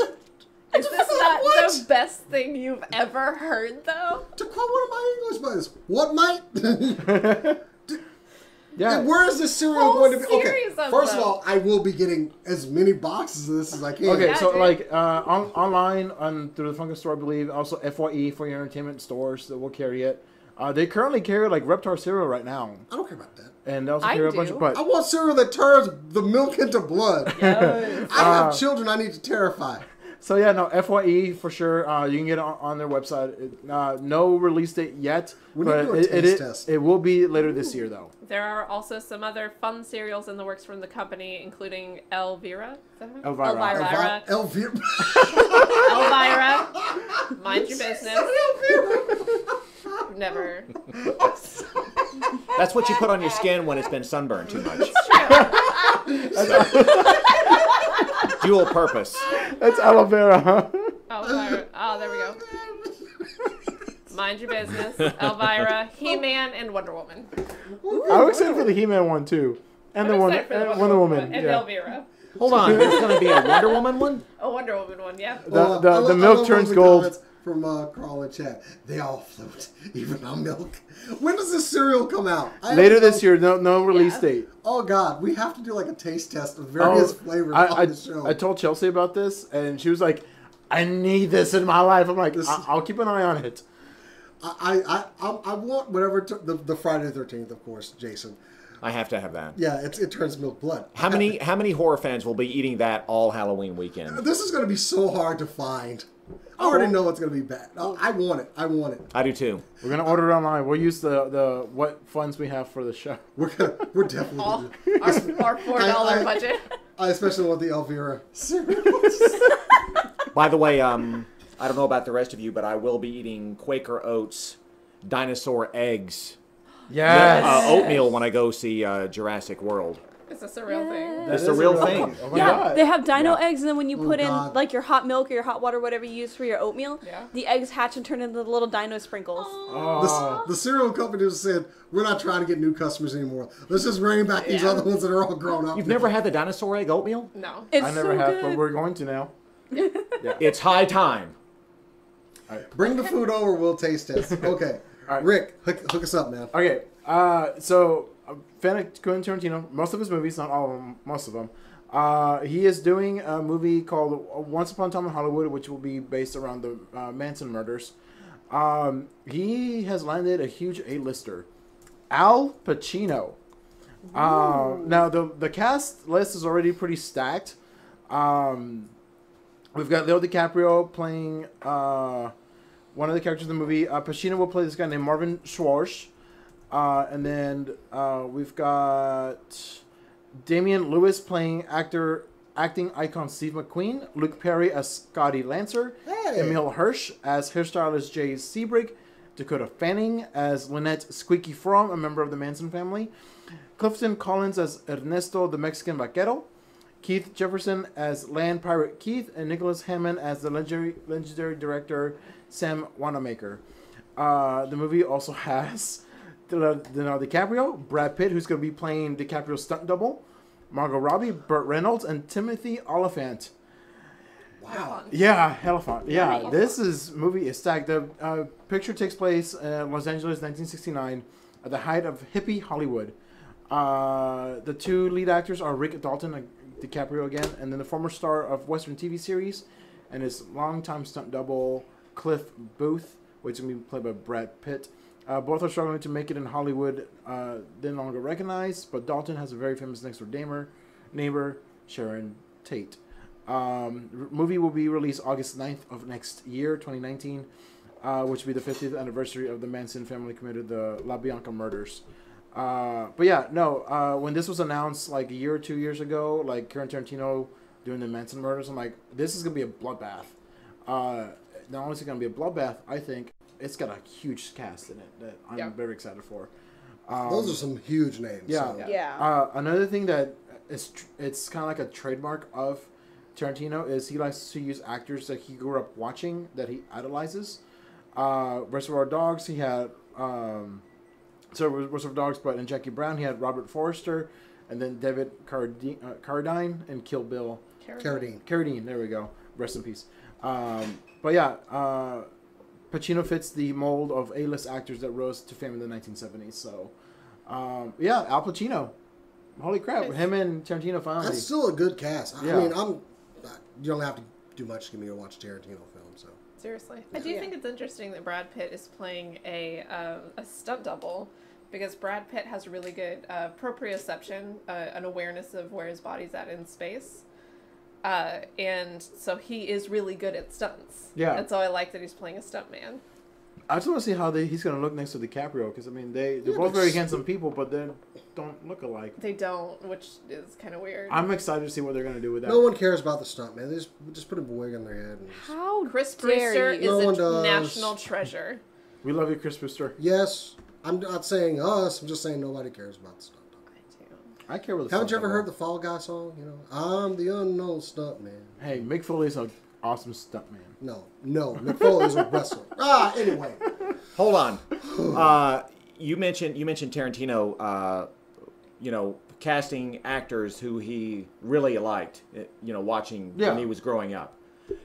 [SPEAKER 5] this not the best thing you've ever heard, though?
[SPEAKER 1] To quote one of my English buddies, what might?
[SPEAKER 2] Yeah.
[SPEAKER 1] And where is this cereal going to be? Okay,
[SPEAKER 5] of
[SPEAKER 1] first
[SPEAKER 5] them.
[SPEAKER 1] of all, I will be getting as many boxes of this as I can.
[SPEAKER 2] Okay,
[SPEAKER 5] Yeah,
[SPEAKER 2] so
[SPEAKER 5] dude.
[SPEAKER 2] like online through the Funko store, I believe, also FYE for your entertainment stores that will carry it. They currently carry like Reptar cereal right now,
[SPEAKER 1] I don't care about that.
[SPEAKER 2] and they also
[SPEAKER 5] I
[SPEAKER 2] carry a bunch
[SPEAKER 5] do.
[SPEAKER 2] of. But
[SPEAKER 1] I want cereal that turns the milk into blood.
[SPEAKER 5] Yes.
[SPEAKER 1] I have children I need to terrify.
[SPEAKER 2] so yeah, no FYE for sure. You can get it on their website. No release date yet,
[SPEAKER 1] We need to
[SPEAKER 2] but
[SPEAKER 1] do a taste test.
[SPEAKER 2] it will be later this year though.
[SPEAKER 5] There are also some other fun cereals in the works from the company, including Elvira. Is that right?
[SPEAKER 2] Elvira.
[SPEAKER 5] Elvira.
[SPEAKER 1] Elvira.
[SPEAKER 5] Elvira. Mind your business. Never.
[SPEAKER 3] That's what you put on your skin when it's been sunburned too much. Dual purpose.
[SPEAKER 2] That's aloe vera, huh?
[SPEAKER 5] Elvira. Oh, there we go. Mind your business. Elvira, He-Man, and Wonder Woman.
[SPEAKER 2] I'm excited for the He-Man one too, and
[SPEAKER 5] I'm
[SPEAKER 2] the
[SPEAKER 5] excited for the
[SPEAKER 2] Wonder Woman.
[SPEAKER 5] and
[SPEAKER 2] Yeah.
[SPEAKER 5] Elvira.
[SPEAKER 3] Hold on, there's going to be a Wonder Woman one?
[SPEAKER 5] A Wonder Woman one, yeah.
[SPEAKER 2] The milk turns gold.
[SPEAKER 1] From Carl and Chad. They all float, even our milk. When does this cereal come out?
[SPEAKER 2] Later this year, no release
[SPEAKER 5] Yeah.
[SPEAKER 2] date.
[SPEAKER 1] Oh God, we have to do like a taste test of various flavors on the show.
[SPEAKER 2] I told Chelsea about this, and she was like, "I need this in my life." I'm like, "I'll keep an eye on it."
[SPEAKER 1] I want whatever the Friday the 13th, of course, Jason.
[SPEAKER 3] I have to have that.
[SPEAKER 1] Yeah, it turns milk blood.
[SPEAKER 3] How many horror fans will be eating that all Halloween weekend?
[SPEAKER 1] This is going to be so hard to find. I already know it's going to be bad. I want it.
[SPEAKER 3] I do too.
[SPEAKER 2] We're gonna order it online. We'll use the what funds we have for the show.
[SPEAKER 1] We're definitely
[SPEAKER 5] All
[SPEAKER 1] gonna do
[SPEAKER 5] our $4 budget.
[SPEAKER 1] I especially want the Elvira cereal.
[SPEAKER 3] By the way, I don't know about the rest of you, but I will be eating Quaker Oats dinosaur eggs.
[SPEAKER 2] Yes.
[SPEAKER 3] Oatmeal when I go see Jurassic World.
[SPEAKER 5] Is this a real thing?
[SPEAKER 3] It's a real thing.
[SPEAKER 2] Oh my
[SPEAKER 4] Yeah,
[SPEAKER 2] God.
[SPEAKER 4] they have dino eggs, and then when you put in
[SPEAKER 1] God.
[SPEAKER 4] like your hot milk or your hot water, whatever you use for your oatmeal,
[SPEAKER 5] Yeah.
[SPEAKER 4] the eggs hatch and turn into little dino sprinkles.
[SPEAKER 1] The cereal company just said, we're not trying to get new customers anymore. Let's just bring back these other ones that are all grown up.
[SPEAKER 3] You've never had the dinosaur egg oatmeal?
[SPEAKER 5] No.
[SPEAKER 4] It's
[SPEAKER 2] I never
[SPEAKER 4] so
[SPEAKER 2] have,
[SPEAKER 4] good.
[SPEAKER 2] but we're going to now.
[SPEAKER 3] It's high time.
[SPEAKER 1] Bring the food over, we'll taste test. Okay.
[SPEAKER 2] All right.
[SPEAKER 1] Rick, hook us up, man.
[SPEAKER 2] Okay, so fan of Quentin Tarantino, most of his movies, not all of them, most of them. He is doing a movie called Once Upon a Time in Hollywood, which will be based around the Manson murders. He has landed a huge A-lister, Al Pacino. Now the cast list is already pretty stacked. We've got Leo DiCaprio playing one of the characters in the movie. Pacino will play this guy named Marvin Schwartz. And then we've got Damian Lewis playing acting icon Steve McQueen. Luke Perry as Scotty Lancer.
[SPEAKER 1] Hey.
[SPEAKER 2] Emil Hirsch as hairstylist Jay Sebrig. Dakota Fanning as Lynette Squeaky Fromm, a member of the Manson family. Clifton Collins as Ernesto the Mexican Vaquero. Keith Jefferson as Land Pirate Keith. And Nicholas Hammond as the legendary director Sam Wanamaker. The movie also has Leonardo DiCaprio, Brad Pitt, who's going to be playing DiCaprio's stunt double, Margot Robbie, Burt Reynolds, and Timothy Oliphant.
[SPEAKER 1] Wow.
[SPEAKER 2] Yeah, Elephant. Yeah,
[SPEAKER 4] Nice.
[SPEAKER 2] this movie is stacked. The picture takes place in Los Angeles, 1969, at the height of hippie Hollywood. The two lead actors are Rick Dalton and DiCaprio again, and then the former star of Western TV series and his longtime stunt double, Cliff Booth, which is going to be played by Brad Pitt. Both are struggling to make it in Hollywood, no longer recognized, but Dalton has a very famous next-door neighbor, Sharon Tate. Movie will be released August 9th of next year, 2019, which will be the 50th anniversary of the Manson family committed the La Bianca murders. But yeah, no, when this was announced like a year or 2 years ago, like Quentin Tarantino doing the Manson murders, I'm like, this is going to be a bloodbath. Not only is it going to be a bloodbath, I think it's got a huge cast in it that I'm very excited for.
[SPEAKER 1] Those are some huge names.
[SPEAKER 2] Yeah.
[SPEAKER 1] So.
[SPEAKER 4] Yeah.
[SPEAKER 2] Another thing that it's kind of like a trademark of Tarantino is he likes to use actors that he grew up watching, that he idolizes. Reservoir Dogs, he had Reservoir Dogs, but in Jackie Brown he had Robert Forster, and then David Carradine in Kill Bill. Carradine, there we go. Rest in peace. But yeah, Pacino fits the mold of A-list actors that rose to fame in the 1970s. So, yeah, Al Pacino. Holy crap,
[SPEAKER 5] Nice.
[SPEAKER 2] him and Tarantino finally.
[SPEAKER 1] That's still a good cast.
[SPEAKER 2] Yeah.
[SPEAKER 1] I mean, you don't have to do much to get me to watch a Tarantino film. So
[SPEAKER 5] Seriously. I do think it's interesting that Brad Pitt is playing a stunt double, because Brad Pitt has really good proprioception, an awareness of where his body's at in space. And so he is really good at stunts.
[SPEAKER 2] Yeah.
[SPEAKER 5] And so I like that he's playing a stuntman.
[SPEAKER 2] I just want to see how he's going to look next to DiCaprio, because, I mean, they're
[SPEAKER 1] Yeah,
[SPEAKER 2] both
[SPEAKER 1] but
[SPEAKER 2] very handsome people, but they don't look alike.
[SPEAKER 5] They don't, which is kind of weird.
[SPEAKER 2] I'm excited to see what they're going to do with that.
[SPEAKER 1] no one cares about the stunt, man. They just put a wig on their head. And just...
[SPEAKER 4] How
[SPEAKER 5] Chris
[SPEAKER 4] dare
[SPEAKER 5] Brewster
[SPEAKER 4] you.
[SPEAKER 5] is
[SPEAKER 1] No one
[SPEAKER 5] a
[SPEAKER 1] does.
[SPEAKER 5] national treasure.
[SPEAKER 2] We love you, Chris Brewster.
[SPEAKER 1] Yes, I'm not saying us. I'm just saying nobody cares about the stunt.
[SPEAKER 5] I do.
[SPEAKER 2] I care what the
[SPEAKER 1] Haven't you
[SPEAKER 2] stunt
[SPEAKER 1] ever heard
[SPEAKER 2] double.
[SPEAKER 1] the Fall Guy song? You know, I'm the unknown stunt man.
[SPEAKER 2] Hey, Mick Foley's an awesome stuntman.
[SPEAKER 1] No, Nick Foley's a wrestler. Anyway.
[SPEAKER 3] Hold on. You mentioned Tarantino. Casting actors who he really liked. Watching when he was growing up.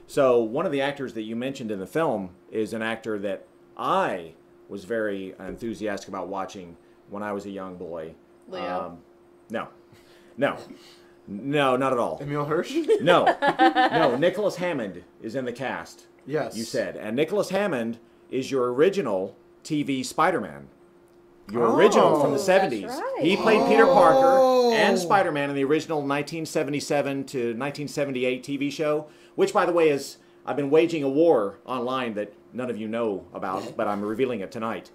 [SPEAKER 3] So one of the actors that you mentioned in the film is an actor that I was very enthusiastic about watching when I was a young boy.
[SPEAKER 5] Leo.
[SPEAKER 3] No, not at all.
[SPEAKER 2] Emil Hirsch?
[SPEAKER 3] No. Nicholas Hammond is in the cast.
[SPEAKER 2] Yes.
[SPEAKER 3] You said. And Nicholas Hammond is your original TV Spider-Man. Your original from the 70s.
[SPEAKER 4] right.
[SPEAKER 3] He played Peter Parker and Spider-Man in the original 1977 to 1978 TV show, which, by the way, is I've been waging a war online that none of you know about, but I'm revealing it tonight.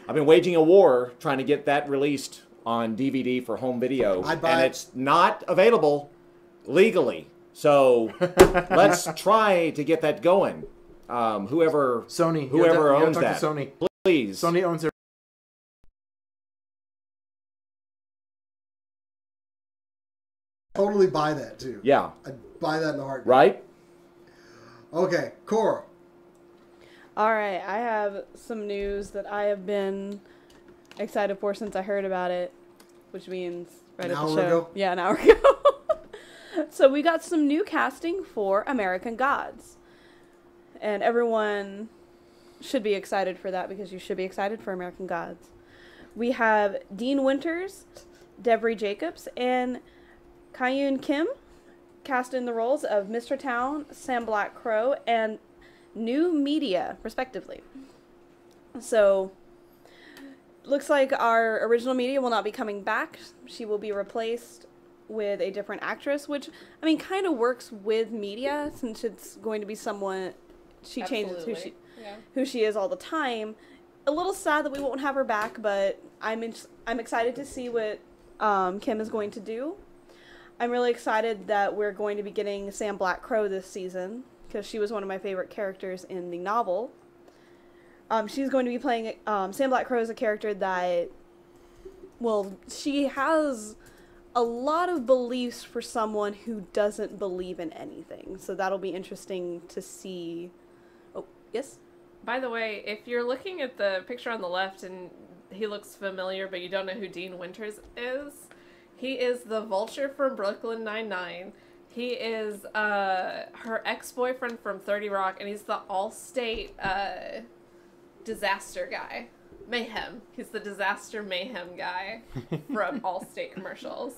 [SPEAKER 3] I've been waging a war trying to get that released on DVD for home video,
[SPEAKER 1] I'd buy
[SPEAKER 3] and
[SPEAKER 1] it.
[SPEAKER 3] it's not available legally. So let's try to get that going. Whoever
[SPEAKER 2] Sony.
[SPEAKER 3] whoever
[SPEAKER 2] You gotta
[SPEAKER 3] owns
[SPEAKER 2] talk
[SPEAKER 3] that,
[SPEAKER 2] to Sony.
[SPEAKER 3] please.
[SPEAKER 2] Sony owns it.
[SPEAKER 1] Totally buy that too.
[SPEAKER 3] Yeah.
[SPEAKER 1] I'd buy that in a heartbeat.
[SPEAKER 3] Right?
[SPEAKER 1] Okay, Cora.
[SPEAKER 4] All right, I have some news that I have been excited for since I heard about it, which means right
[SPEAKER 1] An
[SPEAKER 4] at the
[SPEAKER 1] hour
[SPEAKER 4] show.
[SPEAKER 1] ago?
[SPEAKER 4] Yeah, an hour ago. So we got some new casting for American Gods. And everyone should be excited for that because you should be excited for American Gods. We have Dean Winters, Devery Jacobs, and Kyun Kim cast in the roles of Mr. Town, Sam Black Crow, and New Media, respectively. So, looks like our original Media will not be coming back. She will be replaced with a different actress, which, I mean, kind of works with Media since it's going to be someone, she changes who she is all the time. A little sad that we won't have her back, but I'm excited to see what Kim is going to do. I'm really excited that we're going to be getting Sam Black Crow this season because she was one of my favorite characters in the novel. She's going to be playing Sam Black Crow is a character that, well, she has a lot of beliefs for someone who doesn't believe in anything. So that'll be interesting to see. Oh, yes?
[SPEAKER 5] By the way, if you're looking at the picture on the left and he looks familiar, but you don't know who Dean Winters is, he is the Vulture from Brooklyn Nine-Nine. He is her ex-boyfriend from 30 Rock, and he's the All-State disaster guy. Mayhem. He's the disaster mayhem guy from All-State commercials.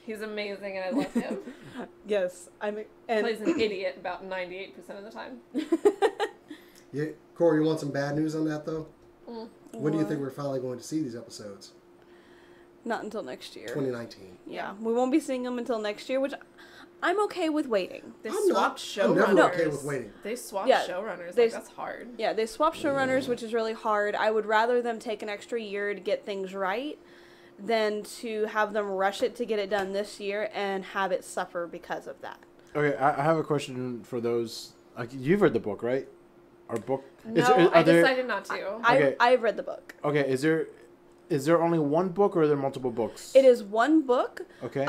[SPEAKER 5] He's amazing, and I love him.
[SPEAKER 4] Yes.
[SPEAKER 5] Plays an idiot about 98% of the time.
[SPEAKER 1] Yeah, Cora, you want some bad news on that, though? When do you
[SPEAKER 4] What?
[SPEAKER 1] think we're finally going to see these episodes?
[SPEAKER 4] Not until next year.
[SPEAKER 1] 2019.
[SPEAKER 4] Yeah, we won't be seeing them until next year, which I'm okay with waiting.
[SPEAKER 5] They
[SPEAKER 1] I'm
[SPEAKER 5] swapped showrunners.
[SPEAKER 1] I'm never okay with waiting.
[SPEAKER 5] They swapped
[SPEAKER 4] Yeah,
[SPEAKER 5] showrunners.
[SPEAKER 4] they-
[SPEAKER 5] Like, that's hard.
[SPEAKER 4] Yeah, they swapped showrunners, which is really hard. I would rather them take an extra year to get things right than to have them rush it to get it done this year and have it suffer because of that.
[SPEAKER 2] Okay, I have a question for those. Like, you've read the book, right? Our book.
[SPEAKER 5] No, I decided not to.
[SPEAKER 2] Okay.
[SPEAKER 4] I've read the book.
[SPEAKER 2] Okay, is there only one book or are there multiple books?
[SPEAKER 4] It is one book.
[SPEAKER 2] Okay.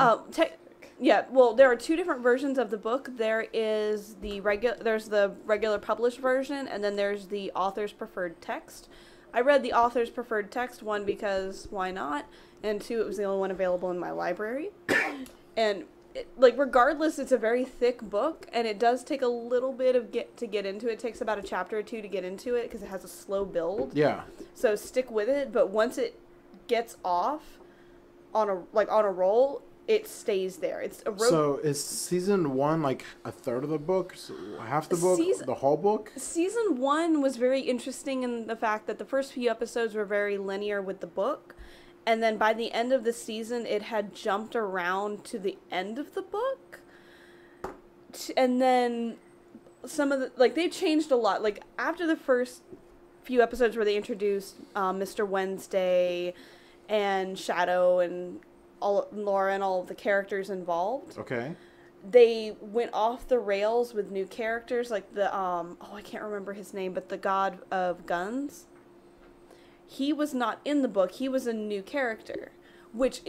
[SPEAKER 4] Yeah, well, there are two different versions of the book. There's the regular published version, and then there's the author's preferred text. I read the author's preferred text, one, because why not, and two, it was the only one available in my library. And regardless, it's a very thick book, and it does take a little bit to get into it. It takes about a chapter or two to get into it because it has a slow build.
[SPEAKER 2] Yeah.
[SPEAKER 4] So stick with it, but once it gets off on a roll, it stays there. It's a
[SPEAKER 2] So is season 1 like a third of the book, so half the book, the whole book?
[SPEAKER 4] Season 1 was very interesting in the fact that the first few episodes were very linear with the book, and then by the end of the season, it had jumped around to the end of the book, and then some of the they changed a lot. Like after the first few episodes where they introduced Mr. Wednesday and Shadow and Laura and all of the characters involved.
[SPEAKER 2] Okay.
[SPEAKER 4] They went off the rails with new characters, like the I can't remember his name, but the God of Guns. He was not in the book. He was a new character, which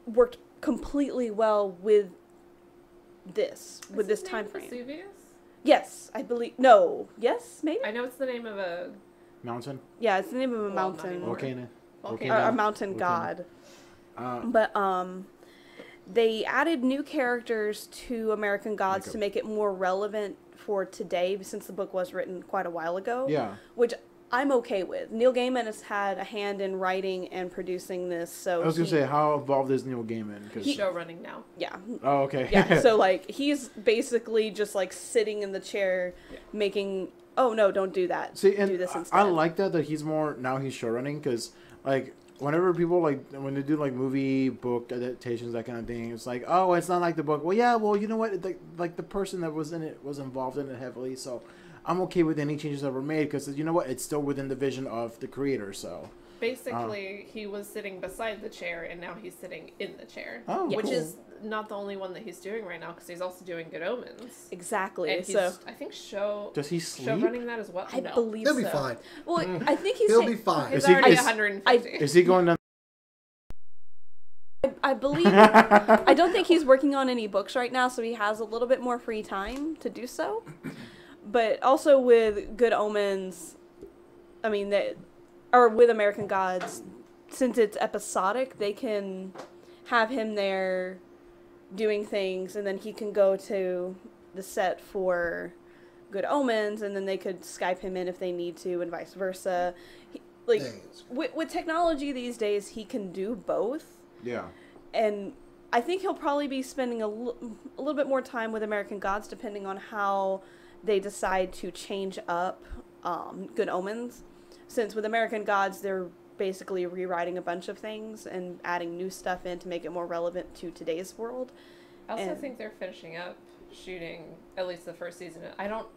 [SPEAKER 4] worked completely well with this time frame.
[SPEAKER 5] Vesuvius?
[SPEAKER 4] Yes, I believe. No, yes, maybe.
[SPEAKER 5] I know it's the name of a
[SPEAKER 2] Mountain?
[SPEAKER 4] Yeah, it's the name of a
[SPEAKER 5] Well, not
[SPEAKER 4] mountain.
[SPEAKER 5] anymore.
[SPEAKER 2] Volcano.
[SPEAKER 5] Volcano.
[SPEAKER 4] A mountain god.
[SPEAKER 2] Uh,
[SPEAKER 4] But they added new characters to American Gods to make it more relevant for today, since the book was written quite a while ago.
[SPEAKER 2] Yeah.
[SPEAKER 4] Which I'm okay with. Neil Gaiman has had a hand in writing and producing this, so
[SPEAKER 2] I was going to say, how involved is Neil Gaiman?
[SPEAKER 5] He's show running now.
[SPEAKER 4] yeah.
[SPEAKER 2] Oh, okay.
[SPEAKER 4] Yeah, so he's basically just sitting in the chair making, oh no, don't do that.
[SPEAKER 2] See, and
[SPEAKER 4] do this instead.
[SPEAKER 2] I like that he's show running, because whenever people when they do movie book adaptations, that kind of thing, it's like, oh, it's not like the book. Well, yeah, well, you know what, the person that was in it was involved in it heavily, so I'm okay with any changes that were made, because you know what, it's still within the vision of the creator. So
[SPEAKER 5] basically he was sitting beside the chair, and now he's sitting in the chair.
[SPEAKER 2] Oh,
[SPEAKER 5] which
[SPEAKER 2] cool.
[SPEAKER 5] is not the only one that he's doing right now, because he's also doing Good Omens.
[SPEAKER 4] Exactly.
[SPEAKER 5] And he's,
[SPEAKER 4] So
[SPEAKER 5] I think, show
[SPEAKER 2] Does he sleep?
[SPEAKER 5] show running that as well.
[SPEAKER 4] I
[SPEAKER 5] No.
[SPEAKER 4] believe
[SPEAKER 1] He'll
[SPEAKER 4] so.
[SPEAKER 1] be fine.
[SPEAKER 4] Well, I think he's
[SPEAKER 1] He'll be fine.
[SPEAKER 5] He's
[SPEAKER 2] Is he-
[SPEAKER 5] already
[SPEAKER 2] is-
[SPEAKER 5] 150.
[SPEAKER 2] Is he going to?
[SPEAKER 4] I believe. I don't think he's working on any books right now, so he has a little bit more free time to do so. But also with Good Omens, I mean, or with American Gods, since it's episodic, they can have him there doing things, and then he can go to the set for Good Omens, and then they could Skype him in if they need to, and vice versa. Like, with technology these days, he can do both.
[SPEAKER 2] Yeah.
[SPEAKER 4] And I think he'll probably be spending a little bit more time with American Gods, depending on how they decide to change up Good Omens. Since with American Gods, they're basically rewriting a bunch of things and adding new stuff in to make it more relevant to today's world.
[SPEAKER 5] I also
[SPEAKER 4] And-
[SPEAKER 5] think they're finishing up shooting at least the first season.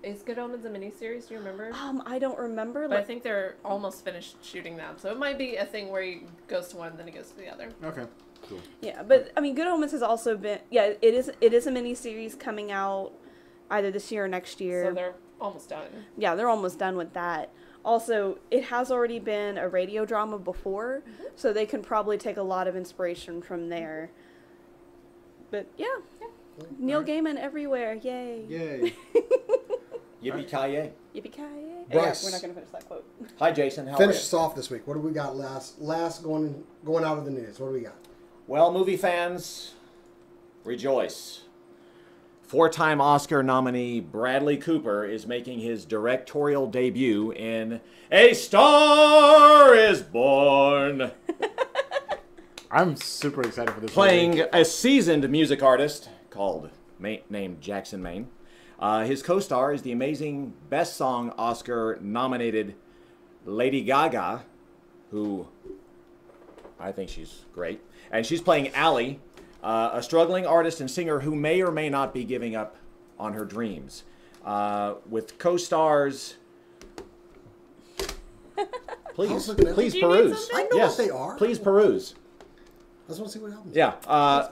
[SPEAKER 5] Is Good Omens a miniseries? Do you remember?
[SPEAKER 4] I don't remember.
[SPEAKER 5] But I think they're almost finished shooting that, so it might be a thing where he goes to one, then he goes to the other.
[SPEAKER 2] Okay. Cool.
[SPEAKER 4] Yeah, but I mean, Good Omens has also been. Yeah, it is a miniseries coming out either this year or next year.
[SPEAKER 5] So they're almost done.
[SPEAKER 4] Yeah, they're almost done with that. Also, it has already been a radio drama before, so they can probably take a lot of inspiration from there. But yeah, Neil Gaiman everywhere, yay!
[SPEAKER 2] Yay.
[SPEAKER 3] Yippee-ki-yay.
[SPEAKER 4] Yippee-ki-yay!
[SPEAKER 1] Bryce.
[SPEAKER 4] Yeah, we're not gonna finish that quote.
[SPEAKER 3] Hi, Jason. How
[SPEAKER 1] Finish
[SPEAKER 3] are you?
[SPEAKER 1] us off this week. What do we got last going out of the news? What do we got?
[SPEAKER 3] Well, movie fans, rejoice. Four-time Oscar nominee Bradley Cooper is making his directorial debut in A Star is Born.
[SPEAKER 2] I'm super excited for this.
[SPEAKER 3] Playing
[SPEAKER 2] movie.
[SPEAKER 3] a seasoned music artist named Jackson Maine. His co-star is the amazing Best Song Oscar-nominated Lady Gaga, who I think she's great. And she's playing Allie, a struggling artist and singer who may or may not be giving up on her dreams. With co-stars... Please peruse.
[SPEAKER 1] I know what they are.
[SPEAKER 3] Please peruse.
[SPEAKER 1] I just want to see what happens.
[SPEAKER 3] Yeah.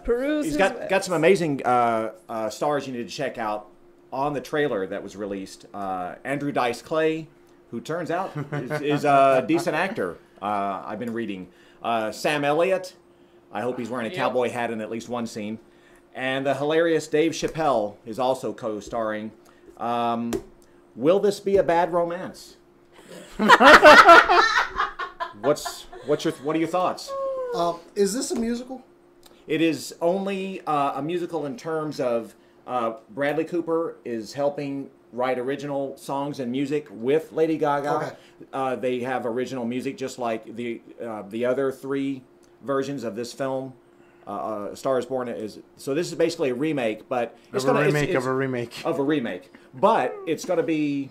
[SPEAKER 4] peruse
[SPEAKER 3] He's
[SPEAKER 4] his
[SPEAKER 3] got some amazing stars you need to check out on the trailer that was released. Andrew Dice Clay, who turns out is a decent actor. I've been reading. Sam Elliott. I hope he's wearing a cowboy hat in at least one scene. And the hilarious Dave Chappelle is also co-starring. Will this be a bad romance? What are your thoughts?
[SPEAKER 1] Is this a musical?
[SPEAKER 3] It is only a musical in terms of Bradley Cooper is helping write original songs and music with Lady Gaga.
[SPEAKER 1] Okay.
[SPEAKER 3] They have original music just like the other three versions of this film. Star is Born is so this is basically a remake, but it's
[SPEAKER 2] of a remake.
[SPEAKER 3] But it's going to be,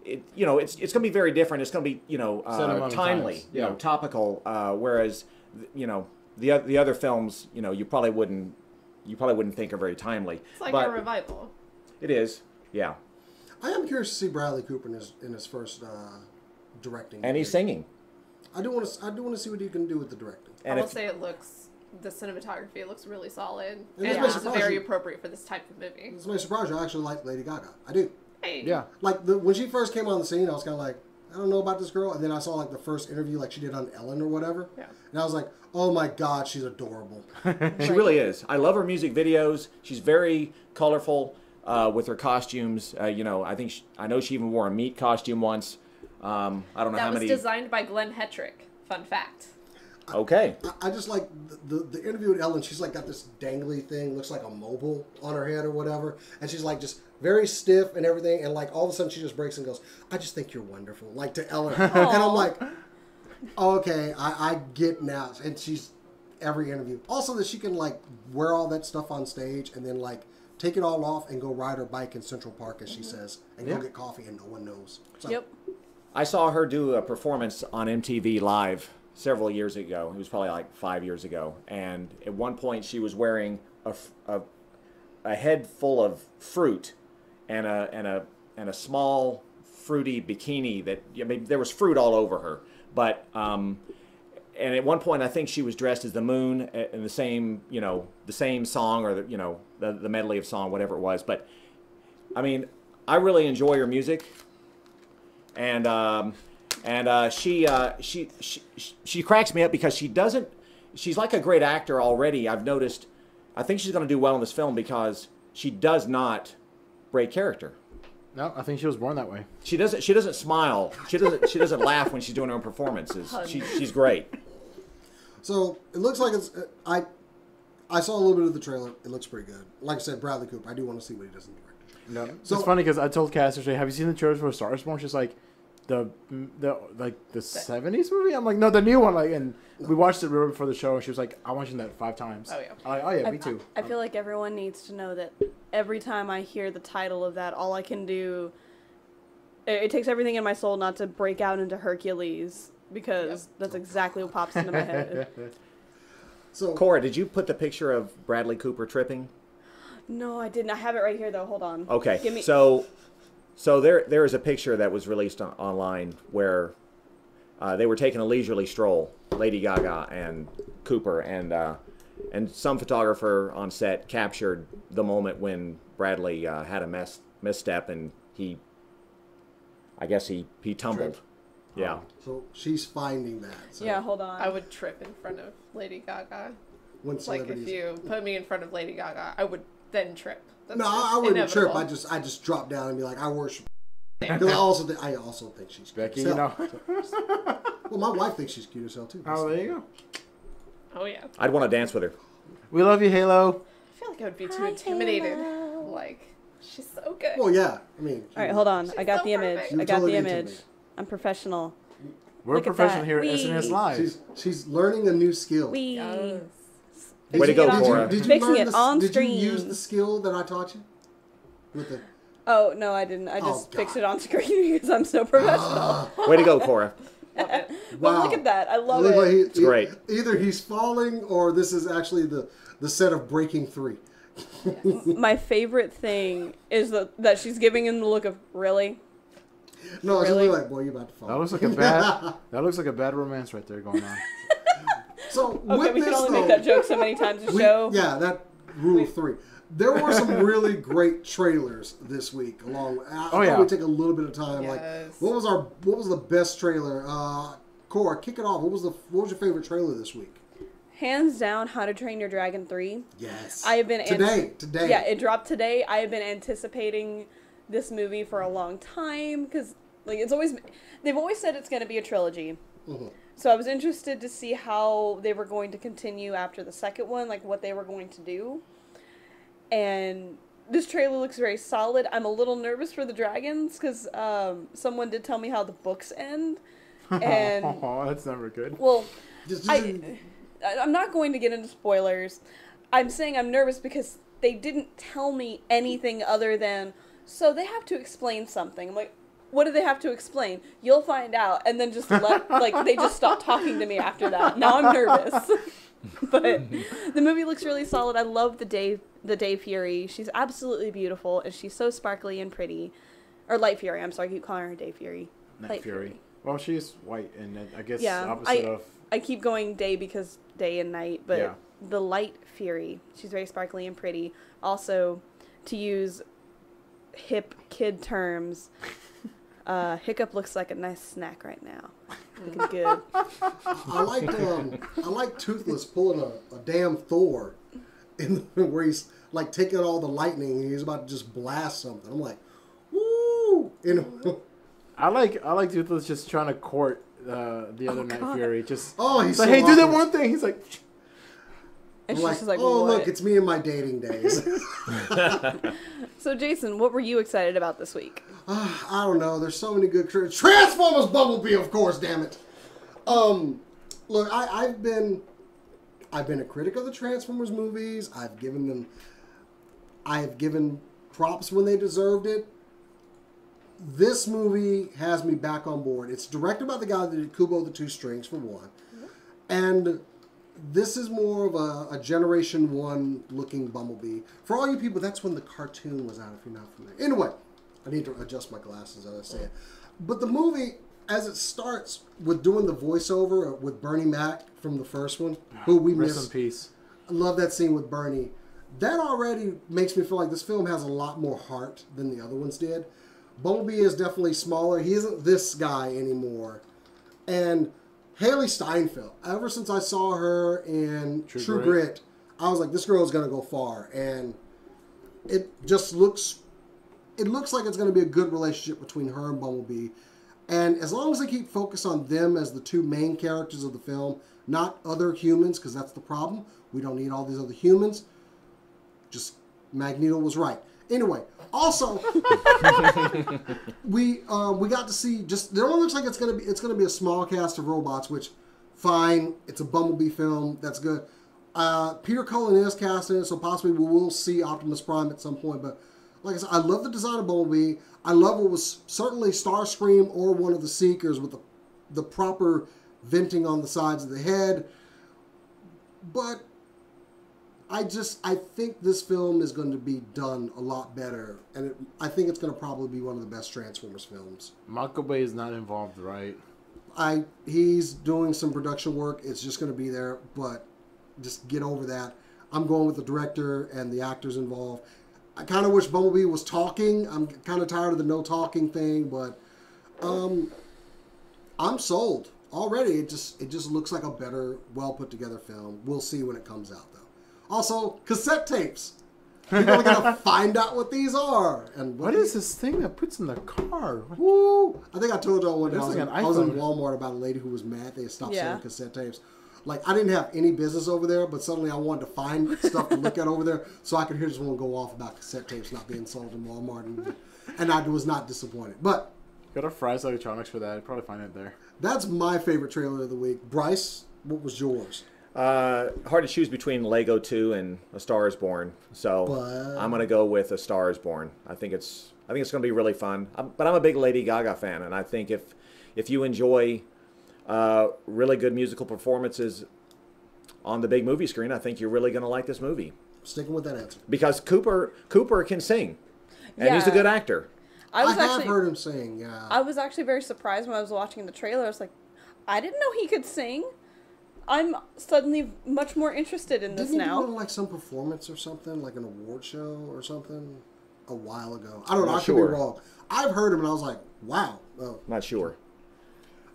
[SPEAKER 3] it's going to be very different. It's going to be timely,
[SPEAKER 2] times.
[SPEAKER 3] topical. Whereas the other films, you probably wouldn't think are very timely.
[SPEAKER 5] It's like
[SPEAKER 3] but
[SPEAKER 5] a revival.
[SPEAKER 3] It is, yeah.
[SPEAKER 1] I am curious to see Bradley Cooper in his first directing.
[SPEAKER 3] And he's singing.
[SPEAKER 1] I do want to see what he can do with the directing.
[SPEAKER 3] And
[SPEAKER 5] I will say the cinematography, it looks really solid.
[SPEAKER 1] And
[SPEAKER 5] And
[SPEAKER 1] it's
[SPEAKER 5] it's
[SPEAKER 1] surprising.
[SPEAKER 5] very appropriate for this type of movie.
[SPEAKER 1] It's my surprise. I actually like Lady Gaga. I do.
[SPEAKER 5] Hey.
[SPEAKER 2] Yeah.
[SPEAKER 1] Like when she first came on the scene, I was kind of like, I don't know about this girl. And then I saw like the first interview, like she did on Ellen or whatever.
[SPEAKER 5] Yeah.
[SPEAKER 1] And I was like, oh my God, she's adorable.
[SPEAKER 3] She really is. I love her music videos. She's very colorful with her costumes. I know she even wore a meat costume once. I don't know
[SPEAKER 5] That
[SPEAKER 3] how
[SPEAKER 5] was
[SPEAKER 3] many.
[SPEAKER 5] designed by Glenn Hetrick. Fun fact.
[SPEAKER 3] Okay.
[SPEAKER 1] I just like the interview with Ellen. She's like got this dangly thing, looks like a mobile on her head or whatever, and she's like just very stiff and everything. And like all of a sudden she just breaks and goes, "I just think you're wonderful," like to Ellen. And I'm like, okay, I get now. And she's every interview. Also that she can like wear all that stuff on stage and then like take it all off and go ride her bike in Central Park, as she says, and go get coffee and no one knows. So,
[SPEAKER 4] Yep.
[SPEAKER 3] I saw her do a performance on MTV Live several years ago. It was probably like 5 years ago. And at one point she was wearing a head full of fruit and a small fruity bikini that there was fruit all over her. But at one point I think she was dressed as the moon in the same, the same song, or the medley of song, whatever it was. But I mean, I really enjoy her music, and she cracks me up because she's like a great actor already. I've noticed. I think she's going to do well in this film because she does not break character.
[SPEAKER 2] No, I think she was born that way.
[SPEAKER 3] She doesn't smile. She doesn't laugh when she's doing her own performances. She's great.
[SPEAKER 1] So it looks like it's. I saw a little bit of the trailer. It looks pretty good. Like I said, Bradley Cooper. I do want to see what he does in the director's.
[SPEAKER 2] No,
[SPEAKER 1] So-
[SPEAKER 2] it's funny because I told Cass yesterday, "Have you seen the trailer for Star Is Born?" She's like, the 70s movie. I'm like, no, the new one. Like, and we watched it right before the show. And she was like, I watched that 5 times.
[SPEAKER 5] Oh, yeah.
[SPEAKER 2] I'm like, oh yeah, me too.
[SPEAKER 4] I feel like everyone needs to know that every time I hear the title of that, all I can do, it takes everything in my soul not to break out into Hercules, because that's exactly what pops into my head.
[SPEAKER 1] So
[SPEAKER 3] Cora, did you put the picture of Bradley Cooper tripping?
[SPEAKER 4] No, I didn't. I have it right here, though. Hold on.
[SPEAKER 3] Okay.
[SPEAKER 4] Give me...
[SPEAKER 3] So there is a picture that was released online where they were taking a leisurely stroll, Lady Gaga and Cooper, and some photographer on set captured the moment when Bradley had a misstep and I guess he tumbled.
[SPEAKER 2] Tripped.
[SPEAKER 3] Yeah.
[SPEAKER 1] So she's finding that. So
[SPEAKER 4] Yeah, hold on.
[SPEAKER 5] I would trip in front of Lady Gaga.
[SPEAKER 1] when
[SPEAKER 5] Like,
[SPEAKER 1] celebrities.
[SPEAKER 5] if you put me in front of Lady Gaga, I would then trip. That's
[SPEAKER 1] No,
[SPEAKER 5] just
[SPEAKER 1] I wouldn't trip.
[SPEAKER 5] inevitable.
[SPEAKER 1] I just drop down and be like, I worship. Because I also think she's cute
[SPEAKER 2] Becky,
[SPEAKER 1] as
[SPEAKER 2] you
[SPEAKER 1] hell.
[SPEAKER 2] know.
[SPEAKER 1] Well, my wife thinks she's cute as hell too.
[SPEAKER 2] Oh, there you go.
[SPEAKER 5] Oh, yeah.
[SPEAKER 3] I'd want to dance with her.
[SPEAKER 2] We love you, Halo.
[SPEAKER 5] I feel like I would be too intimidated. Like, she's so good.
[SPEAKER 1] Well, yeah. I mean,
[SPEAKER 4] All right, hold on. I got
[SPEAKER 5] so
[SPEAKER 4] the image.
[SPEAKER 5] perfect.
[SPEAKER 1] You
[SPEAKER 4] I got
[SPEAKER 1] totally
[SPEAKER 4] the
[SPEAKER 1] into
[SPEAKER 4] image.
[SPEAKER 1] me.
[SPEAKER 4] I'm professional.
[SPEAKER 2] We're
[SPEAKER 4] Look at
[SPEAKER 2] professional
[SPEAKER 4] that.
[SPEAKER 2] here at
[SPEAKER 4] Wee.
[SPEAKER 2] SNES Live.
[SPEAKER 1] she's learning a new skill.
[SPEAKER 4] We
[SPEAKER 5] Yes.
[SPEAKER 3] Way to go,
[SPEAKER 4] Fixing it on-
[SPEAKER 3] Cora.
[SPEAKER 1] Did you
[SPEAKER 4] Fixing
[SPEAKER 1] learn
[SPEAKER 4] it
[SPEAKER 1] this,
[SPEAKER 4] on
[SPEAKER 1] Did
[SPEAKER 4] screen.
[SPEAKER 1] you use the skill that I taught you? With the
[SPEAKER 4] Oh no, I didn't. I just
[SPEAKER 1] God.
[SPEAKER 4] fixed it on screen because I'm so professional.
[SPEAKER 3] Way to go, Cora.
[SPEAKER 4] But
[SPEAKER 1] Wow.
[SPEAKER 4] look at that. I love
[SPEAKER 1] Look like
[SPEAKER 4] it.
[SPEAKER 3] It's great.
[SPEAKER 1] Either he's falling or this is actually the set of Breaking 3.
[SPEAKER 4] My favorite thing is that she's giving him the look of really.
[SPEAKER 1] No, it's
[SPEAKER 4] Really?
[SPEAKER 1] really like, boy, you're about to fall.
[SPEAKER 2] That looks like a bad. That looks like a bad romance right there going on.
[SPEAKER 1] So
[SPEAKER 4] Okay,
[SPEAKER 1] with
[SPEAKER 4] we
[SPEAKER 1] this
[SPEAKER 4] can only
[SPEAKER 1] though,
[SPEAKER 4] make that joke so many times a show.
[SPEAKER 1] yeah, that rule of 3. There were some really great trailers this week. I thought
[SPEAKER 2] yeah.
[SPEAKER 1] we'd take a little bit of time. Like,
[SPEAKER 5] Yes.
[SPEAKER 1] what was the best trailer? Cora, kick it off. What was your favorite trailer this week?
[SPEAKER 4] Hands down, How to Train Your Dragon 3.
[SPEAKER 1] Yes.
[SPEAKER 4] I have been
[SPEAKER 1] today.
[SPEAKER 4] Yeah, it dropped today. I have been anticipating this movie for a long time because like they've always said it's going to be a trilogy.
[SPEAKER 1] Mhm.
[SPEAKER 4] So I was interested to see how they were going to continue after the second one, like what they were going to do. And this trailer looks very solid. I'm a little nervous for the dragons because someone did tell me how the books end. And
[SPEAKER 2] Oh, that's never good.
[SPEAKER 4] well,
[SPEAKER 1] Just-
[SPEAKER 4] I'm not going to get into spoilers. I'm saying I'm nervous because they didn't tell me anything other than, so they have to explain something. I'm like, what do they have to explain? You'll find out. And then just they just stopped talking to me after that. Now I'm nervous. But the movie looks really solid. I love the Day Fury. She's absolutely beautiful, and she's so sparkly and pretty. Or Light Fury. I'm sorry, I keep calling her Day Fury.
[SPEAKER 2] Night Fury. Well, she's white, and I guess
[SPEAKER 4] Yeah,
[SPEAKER 2] opposite of.
[SPEAKER 4] I keep going day because day and night, but
[SPEAKER 2] Yeah.
[SPEAKER 4] the Light Fury, she's very sparkly and pretty. Also, to use hip kid terms, Hiccup looks like a nice snack right now. Looking good.
[SPEAKER 1] I like Toothless pulling a damn Thor where he's like taking all the lightning and he's about to just blast something. I'm like, woo!
[SPEAKER 2] I like Toothless just trying to court the other Night
[SPEAKER 4] God.
[SPEAKER 2] Fury. Just
[SPEAKER 1] He's
[SPEAKER 2] like,
[SPEAKER 1] so
[SPEAKER 2] hey, do that
[SPEAKER 1] awkward.
[SPEAKER 2] one thing. He's like,
[SPEAKER 4] And
[SPEAKER 1] I'm
[SPEAKER 4] she's
[SPEAKER 1] like,
[SPEAKER 4] just like,
[SPEAKER 1] oh
[SPEAKER 4] what?
[SPEAKER 1] look, it's me in my dating days.
[SPEAKER 4] So, Jason, what were you excited about this week?
[SPEAKER 1] I don't know. There's so many good Transformers Bumblebee, of course. Damn it. Look, I've been a critic of the Transformers movies. I've given props when they deserved it. This movie has me back on board. It's directed by the guy that did Kubo the Two Strings, for one. And this is more of a Generation 1 looking Bumblebee. For all you people, that's when the cartoon was out, if you're not familiar. Anyway, I need to adjust my glasses as I say it. But the movie, as it starts with doing the voiceover with Bernie Mac from the first one, who we
[SPEAKER 2] Rest
[SPEAKER 1] miss.
[SPEAKER 2] in peace.
[SPEAKER 1] I love that scene with Bernie. That already makes me feel like this film has a lot more heart than the other ones did. Bumblebee is definitely smaller. He isn't this guy anymore. And Haley Steinfeld, ever since I saw her in True Grit, I was like, this girl is going to go far. And it just looks like it's going to be a good relationship between her and Bumblebee. And as long as they keep focus on them as the two main characters of the film, not other humans, because that's the problem. We don't need all these other humans. Just Magneto was right. Anyway, also we got to see just it only looks like it's gonna be a small cast of robots, which fine. It's a Bumblebee film. That's good. Peter Cullen is casting it, so possibly we will see Optimus Prime at some point. But like I said, I love the design of Bumblebee. I love what was certainly Starscream or one of the Seekers with the proper venting on the sides of the head. But I think this film is going to be done a lot better, and I think it's going to probably be one of the best Transformers films.
[SPEAKER 2] Michael Bay is not involved, right?
[SPEAKER 1] He's doing some production work. It's just going to be there, but just get over that. I'm going with the director and the actors involved. I kind of wish Bumblebee was talking. I'm kind of tired of the no talking thing, but I'm sold already. It just looks like a better, well put together film. We'll see when it comes out, though. Also, cassette tapes. People are going to find out what these are. And
[SPEAKER 2] what is this thing that puts in the car?
[SPEAKER 1] Woo! I think I told y'all one day I was in
[SPEAKER 2] iPhone.
[SPEAKER 1] Walmart about a lady who was mad they had stopped
[SPEAKER 4] Yeah.
[SPEAKER 1] selling cassette tapes. Like, I didn't have any business over there, but suddenly I wanted to find stuff to look at over there, so I could hear this one go off about cassette tapes not being sold in Walmart, and I was not disappointed. But
[SPEAKER 2] Go to Fry's Electronics for that. You'd probably find it there.
[SPEAKER 1] that's my favorite trailer of the week. Bryce, what was yours?
[SPEAKER 3] Hard to choose between Lego 2 and A Star Is Born, so
[SPEAKER 1] But-
[SPEAKER 3] I'm gonna go with A Star Is Born. I think it's gonna be really fun. But I'm a big Lady Gaga fan, and I think if you enjoy really good musical performances on the big movie screen, I think you're really gonna like this movie
[SPEAKER 1] Sticking with that answer.
[SPEAKER 3] because Cooper can sing, and he's a
[SPEAKER 4] Yeah.
[SPEAKER 3] good actor.
[SPEAKER 4] I was
[SPEAKER 1] have
[SPEAKER 4] actually
[SPEAKER 1] heard him sing, yeah.
[SPEAKER 4] I was actually very surprised when I was watching the trailer. I was like, I didn't know he could sing. I'm suddenly much more interested in this
[SPEAKER 1] Didn't he
[SPEAKER 4] now.
[SPEAKER 1] go to like some performance or something, like an award show or something, a while ago? I don't know.
[SPEAKER 3] Not
[SPEAKER 1] I could
[SPEAKER 3] sure.
[SPEAKER 1] be wrong. I've heard him and I was like, wow. Oh,
[SPEAKER 3] Not sure.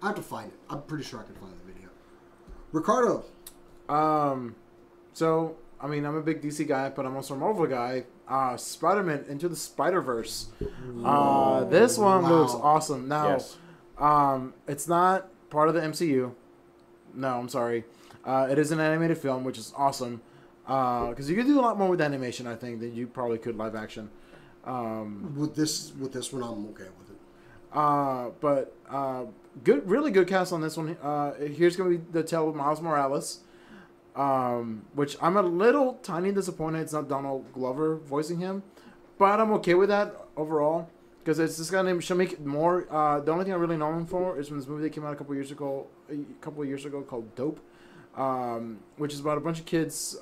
[SPEAKER 1] I have to find it. I'm pretty sure I can find the video. Ricardo.
[SPEAKER 2] So, I mean, I'm a big DC guy, but I'm also a Marvel guy. Spider-Man Into the Spider-Verse. This one looks awesome. Now,
[SPEAKER 3] Yes.
[SPEAKER 2] it's not part of the MCU. No, I'm sorry. It is an animated film, which is awesome. Because you could do a lot more with animation, I think, than you probably could live action.
[SPEAKER 1] With this one, I'm okay with it.
[SPEAKER 2] But really good cast on this one. Here's gonna be the tale of Miles Morales, which I'm a little tiny disappointed it's not Donald Glover voicing him, but I'm okay with that overall because it's this guy named Shamik Moore. The only thing I really know him for is from this movie that came out a couple of years ago called Dope, which is about a bunch of kids.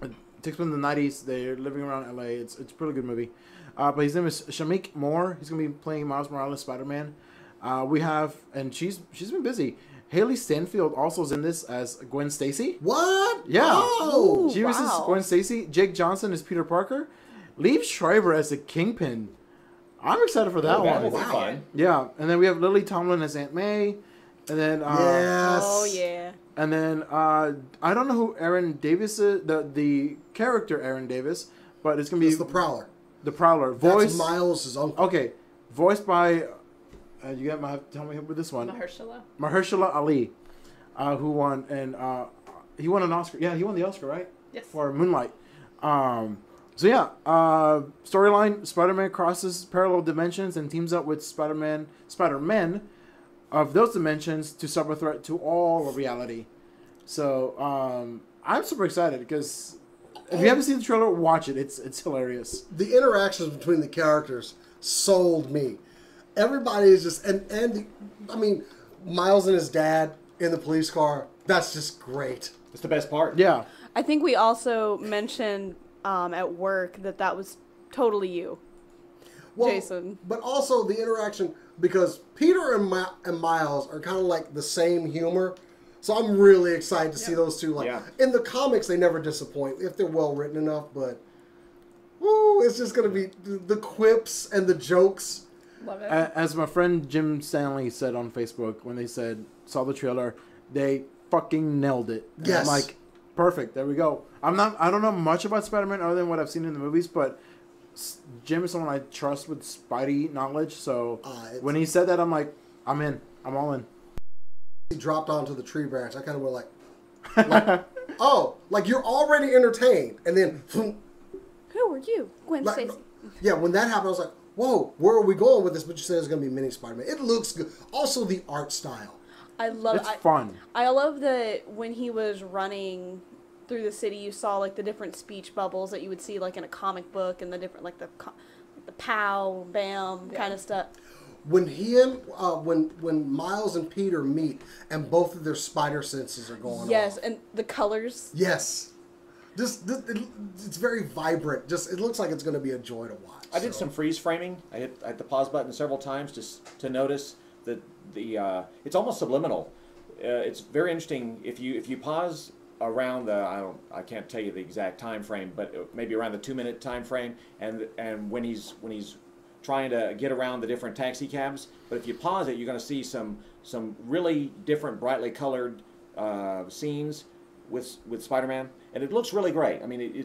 [SPEAKER 2] It takes place in the 90s. They're living around LA. It's a pretty good movie. But his name is Shamik Moore. He's going to be playing Miles Morales, Spider-Man. We have, and she's been busy. Haley Stanfield also is in this as Gwen Stacy.
[SPEAKER 1] What?
[SPEAKER 2] Yeah.
[SPEAKER 1] Oh!
[SPEAKER 2] She was as
[SPEAKER 4] wow.
[SPEAKER 2] Gwen Stacy. Jake Johnson is Peter Parker. Liev Schreiber as the Kingpin. I'm excited for that one.
[SPEAKER 3] That'll be fun.
[SPEAKER 2] Yeah. And then we have Lily Tomlin as Aunt May. And then
[SPEAKER 1] Yes.
[SPEAKER 4] Oh yeah.
[SPEAKER 2] and then I don't know who Aaron Davis is, the character Aaron Davis, but it's gonna be
[SPEAKER 1] It's the Prowler.
[SPEAKER 2] the Prowler.
[SPEAKER 1] That's
[SPEAKER 2] Voice
[SPEAKER 1] Miles' uncle.
[SPEAKER 2] okay, voiced by you got my tell me with this one. Mahershala Ali, who won he won an Oscar. Yeah, he won the Oscar, right?
[SPEAKER 5] Yes.
[SPEAKER 2] For Moonlight. So yeah, storyline: Spider-Man crosses parallel dimensions and teams up with Spider-Men of those dimensions to sub a threat to all of reality. So I'm super excited because if you haven't seen the trailer, watch it. It's hilarious.
[SPEAKER 1] The interactions between the characters sold me. Everybody is just I mean, Miles and his dad in the police car. That's just great.
[SPEAKER 3] It's the best part.
[SPEAKER 2] Yeah.
[SPEAKER 4] I think we also mentioned at work that was totally you. Jason.
[SPEAKER 1] But also the interaction, because Peter and Miles are kind of like the same humor. So I'm really excited to see those two. Like in the comics, they never disappoint if they're well written enough. But woo, it's just gonna be the quips and the jokes.
[SPEAKER 5] Love it.
[SPEAKER 2] As my friend Jim Stanley said on Facebook when they saw the trailer, they fucking nailed it. And
[SPEAKER 1] Yes.
[SPEAKER 2] I'm like, perfect. There we go. I don't know much about Spider-Man other than what I've seen in the movies, but Jim is someone I trust with Spidey knowledge. So when he said that, I'm like, I'm in. I'm all in.
[SPEAKER 1] He dropped onto the tree branch. I kind of went like oh, like you're already entertained, and then
[SPEAKER 4] Who are you, Gwen Stacy?
[SPEAKER 1] yeah, when that happened, I was like, whoa, where are we going with this? But you said it's gonna be mini Spider-Man. It looks good. Also, the art style.
[SPEAKER 4] I love.
[SPEAKER 2] It's fun.
[SPEAKER 4] I love that when he was running through the city, you saw like the different speech bubbles that you would see like in a comic book, and the different like the pow, bam kind of stuff.
[SPEAKER 1] When when Miles and Peter meet, and both of their spider senses are going
[SPEAKER 4] Yes,
[SPEAKER 1] off.
[SPEAKER 4] and the colors.
[SPEAKER 1] Yes. It's very vibrant. It looks like it's going to be a joy to watch.
[SPEAKER 3] I did some freeze framing. I hit the pause button several times just to notice that it's almost subliminal. It's very interesting if you pause around I can't tell you the exact time frame, but maybe around the 2-minute time frame, and when he's trying to get around the different taxi cabs. But if you pause it, you're going to see some really different, brightly colored scenes with Spider-Man, and it looks really great. I mean,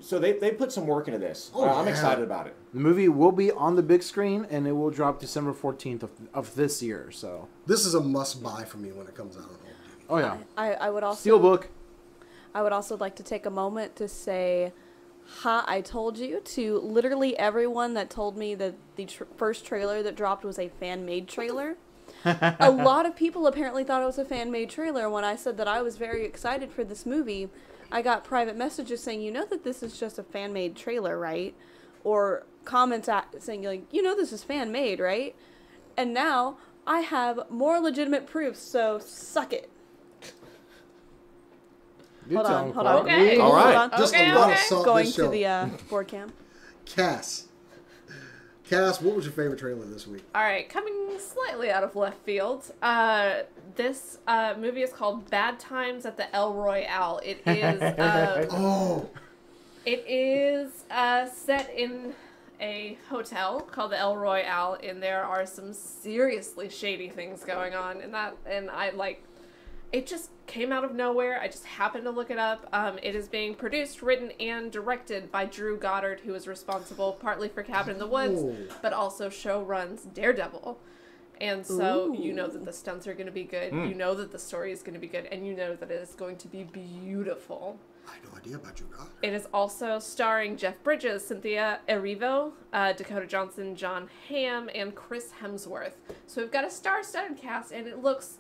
[SPEAKER 3] so they put some work into this. I'm excited about it.
[SPEAKER 2] The movie will be on the big screen, and it will drop December 14th of this year. So
[SPEAKER 1] this is a must-buy for me when it comes out on home video.
[SPEAKER 2] oh yeah,
[SPEAKER 4] I would also
[SPEAKER 2] Steelbook.
[SPEAKER 4] I would also like to take a moment to say, ha, I told you, to literally everyone that told me that the first trailer that dropped was a fan-made trailer. A lot of people apparently thought it was a fan-made trailer. When I said that I was very excited for this movie, I got private messages saying, you know that this is just a fan-made trailer, right? Or comments saying, like, you know this is fan-made, right? And now I have more legitimate proof, so suck it. Hold on.
[SPEAKER 5] Okay.
[SPEAKER 3] All right.
[SPEAKER 4] Hold on.
[SPEAKER 1] Just
[SPEAKER 5] Okay,
[SPEAKER 1] a lot of
[SPEAKER 5] okay.
[SPEAKER 1] salt
[SPEAKER 4] Going
[SPEAKER 1] this
[SPEAKER 4] to
[SPEAKER 1] show.
[SPEAKER 4] the board cam.
[SPEAKER 1] Cass, what was your favorite trailer this week?
[SPEAKER 5] All right, coming slightly out of left field. This movie is called Bad Times at the El Royale. It is. It is set in a hotel called the El Royale, and there are some seriously shady things going on in that. And it just came out of nowhere. I just happened to look it up. It is being produced, written, and directed by Drew Goddard, who is responsible partly for Cabin in the Woods, but also show runs Daredevil. And so you know that the stunts are going to be good. You know that the story is going to be good, and you know that it is going to be beautiful.
[SPEAKER 1] I had no idea about Drew Goddard.
[SPEAKER 5] It is also starring Jeff Bridges, Cynthia Erivo, Dakota Johnson, John Hamm, and Chris Hemsworth. So we've got a star-studded cast, and it looks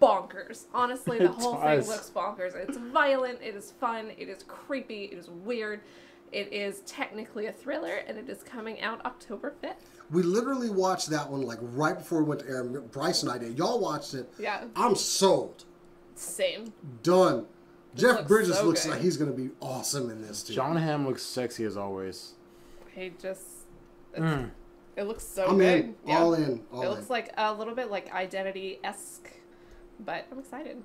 [SPEAKER 5] bonkers. Honestly, the whole thing looks bonkers. It's violent, it is fun, it is creepy, it is weird. It is technically a thriller, and it is coming out October 5th.
[SPEAKER 1] We literally watched that one like right before we went to air. Bryce and I did. Y'all watched it.
[SPEAKER 5] Yeah.
[SPEAKER 1] I'm sold.
[SPEAKER 5] Same.
[SPEAKER 1] Done. Jeff
[SPEAKER 5] looks
[SPEAKER 1] Bridges
[SPEAKER 5] so
[SPEAKER 1] looks
[SPEAKER 5] good.
[SPEAKER 1] like he's going to be awesome in this too.
[SPEAKER 2] John Hamm looks sexy as always.
[SPEAKER 5] He just... It looks so
[SPEAKER 1] I'm
[SPEAKER 5] good.
[SPEAKER 1] in. All in. All
[SPEAKER 5] It
[SPEAKER 1] in.
[SPEAKER 5] looks like a little bit like Identity-esque, but I'm excited.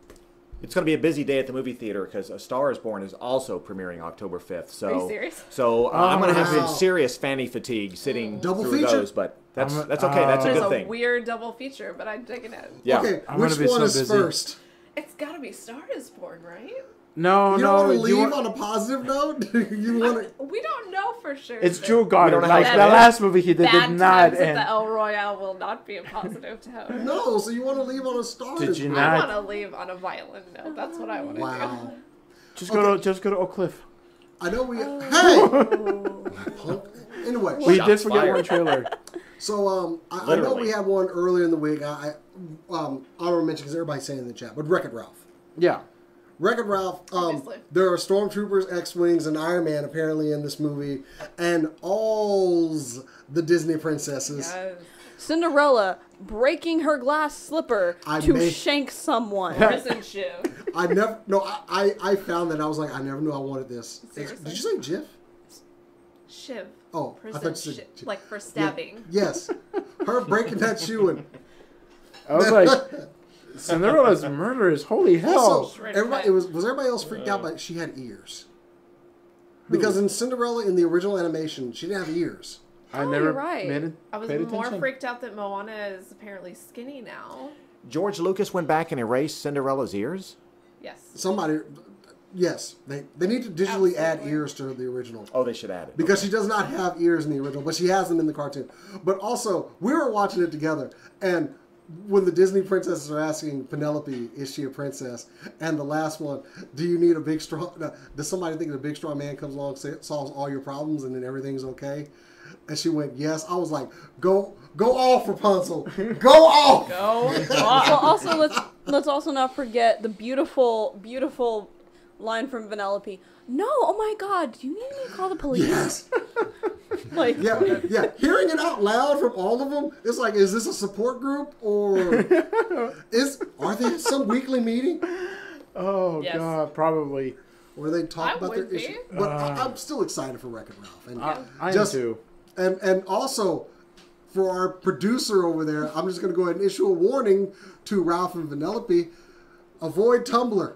[SPEAKER 3] It's going to be a busy day at the movie theater because A Star Is Born is also premiering October 5th. So,
[SPEAKER 5] Are you serious?
[SPEAKER 3] So I'm going to have
[SPEAKER 1] wow.
[SPEAKER 3] some serious fanny fatigue sitting
[SPEAKER 1] Double
[SPEAKER 3] through
[SPEAKER 1] feature?
[SPEAKER 3] those, but that's okay. That's a
[SPEAKER 5] There's
[SPEAKER 3] good
[SPEAKER 5] a
[SPEAKER 3] thing.
[SPEAKER 5] weird double feature, but I'm digging it.
[SPEAKER 3] Yeah.
[SPEAKER 1] Okay,
[SPEAKER 2] I'm
[SPEAKER 1] which
[SPEAKER 2] gonna be
[SPEAKER 1] one
[SPEAKER 2] so
[SPEAKER 1] is
[SPEAKER 2] busy.
[SPEAKER 1] first?
[SPEAKER 5] It's gotta be Star is Born, right?
[SPEAKER 2] No,
[SPEAKER 1] You
[SPEAKER 2] no.
[SPEAKER 1] don't want to
[SPEAKER 2] you
[SPEAKER 1] leave
[SPEAKER 2] want-
[SPEAKER 1] on a positive note? You want to...
[SPEAKER 5] We don't know for sure.
[SPEAKER 2] It's
[SPEAKER 5] but
[SPEAKER 2] Drew Goddard.
[SPEAKER 3] don't know how
[SPEAKER 2] Like
[SPEAKER 3] it's
[SPEAKER 2] the
[SPEAKER 3] gonna
[SPEAKER 2] last movie he did
[SPEAKER 5] Bad
[SPEAKER 2] did not
[SPEAKER 5] times at
[SPEAKER 2] end.
[SPEAKER 5] the El Royale will not be a positive tone.
[SPEAKER 1] No, so you want to leave on a star.
[SPEAKER 2] Did you
[SPEAKER 5] I
[SPEAKER 2] not?
[SPEAKER 5] want to leave on a violent note. That's what I want to
[SPEAKER 1] Wow.
[SPEAKER 2] Just go to Oak Cliff.
[SPEAKER 1] I know we... Hey! Punk. Anyway.
[SPEAKER 2] We did
[SPEAKER 3] Shots
[SPEAKER 2] forget
[SPEAKER 3] fired.
[SPEAKER 2] one trailer.
[SPEAKER 1] So, I know
[SPEAKER 3] Literally.
[SPEAKER 1] we had one earlier in the week. I honorable mention because everybody's saying it in the chat, but Wreck-It Ralph.
[SPEAKER 2] Yeah.
[SPEAKER 1] Wreck-It Ralph,
[SPEAKER 5] Obviously.
[SPEAKER 1] there are Stormtroopers, X-Wings, and Iron Man apparently in this movie, and all's the Disney princesses.
[SPEAKER 5] Yes.
[SPEAKER 4] Cinderella breaking her glass slipper
[SPEAKER 1] I
[SPEAKER 4] to
[SPEAKER 1] may-
[SPEAKER 4] shank someone.
[SPEAKER 5] Prison shoe.
[SPEAKER 1] I found that. I was like, I never knew I wanted this.
[SPEAKER 5] Seriously?
[SPEAKER 1] Did you say GIF?
[SPEAKER 5] Shiv.
[SPEAKER 1] Oh, I
[SPEAKER 5] Prison
[SPEAKER 1] thought you said
[SPEAKER 5] like for stabbing.
[SPEAKER 1] Yeah, yes, her breaking that shoe and
[SPEAKER 2] I was like, Cinderella's murderous. Holy hell!
[SPEAKER 1] also
[SPEAKER 5] Shredded
[SPEAKER 1] everybody
[SPEAKER 5] head.
[SPEAKER 1] was everybody else freaked out by she had ears because in Cinderella in the original animation she didn't have ears.
[SPEAKER 2] I
[SPEAKER 4] Oh,
[SPEAKER 2] never
[SPEAKER 4] you're right.
[SPEAKER 2] paid
[SPEAKER 5] I was
[SPEAKER 2] attention.
[SPEAKER 5] more freaked out that Moana is apparently skinny now.
[SPEAKER 3] George Lucas went back and erased Cinderella's ears?
[SPEAKER 5] Yes.
[SPEAKER 1] Somebody, yes, they need to digitally add
[SPEAKER 5] Absolutely.
[SPEAKER 1] ears to the original.
[SPEAKER 3] Oh, they should add it.
[SPEAKER 1] Because she does not have ears in the original, but she has them in the cartoon. But also, we were watching it together, and when the Disney princesses are asking Penelope, is she a princess? And the last one, do you need a big strong, does somebody think a big strong man comes along, solves all your problems, and then everything's okay? And she went, yes. I was like, go off, Rapunzel. Go off.
[SPEAKER 5] Go.
[SPEAKER 4] Well, also let's also not forget the beautiful line from Vanellope. No, oh my God, do you need me to call the police?
[SPEAKER 1] Yes.
[SPEAKER 4] Like,
[SPEAKER 1] Yeah. Hearing it out loud from all of them, it's like, is this a support group or are they at some weekly meeting
[SPEAKER 2] Oh
[SPEAKER 5] Yes.
[SPEAKER 2] God, probably.
[SPEAKER 1] where they talk
[SPEAKER 5] I
[SPEAKER 1] about their
[SPEAKER 5] would be.
[SPEAKER 1] issue? But I'm still excited for Wreck-It Ralph. And
[SPEAKER 2] I am too.
[SPEAKER 1] And also for our producer over there, I'm just going to go ahead and issue a warning to Ralph and Vanellope: avoid Tumblr.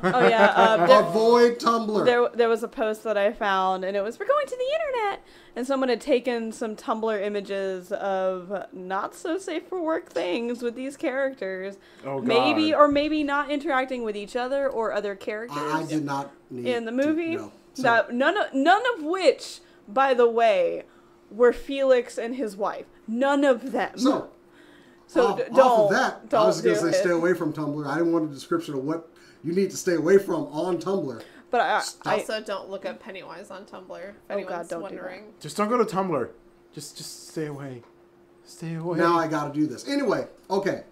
[SPEAKER 4] oh yeah,
[SPEAKER 1] Avoid Tumblr.
[SPEAKER 4] there was a post that I found, and it was, we're going to the internet, and someone had taken some Tumblr images of not so safe for work things with these characters,
[SPEAKER 2] Oh, God.
[SPEAKER 4] maybe or maybe not interacting with each other or other characters
[SPEAKER 1] I did not need
[SPEAKER 4] in the movie.
[SPEAKER 1] To know. So,
[SPEAKER 4] That none of which, by the way, were Felix and his wife. None of them.
[SPEAKER 1] so
[SPEAKER 4] don't.
[SPEAKER 1] off of that, I
[SPEAKER 4] don't
[SPEAKER 1] was going to
[SPEAKER 4] do
[SPEAKER 1] say
[SPEAKER 4] it.
[SPEAKER 1] stay away from Tumblr. I didn't want a description of what you need to stay away from on Tumblr.
[SPEAKER 4] But I
[SPEAKER 5] Also, don't look up Pennywise on Tumblr. If
[SPEAKER 4] Oh,
[SPEAKER 5] anyone's
[SPEAKER 4] God, don't do
[SPEAKER 5] wondering.
[SPEAKER 2] Just don't go to Tumblr. Just stay away. Stay away.
[SPEAKER 1] Now I got to do this. Anyway, okay.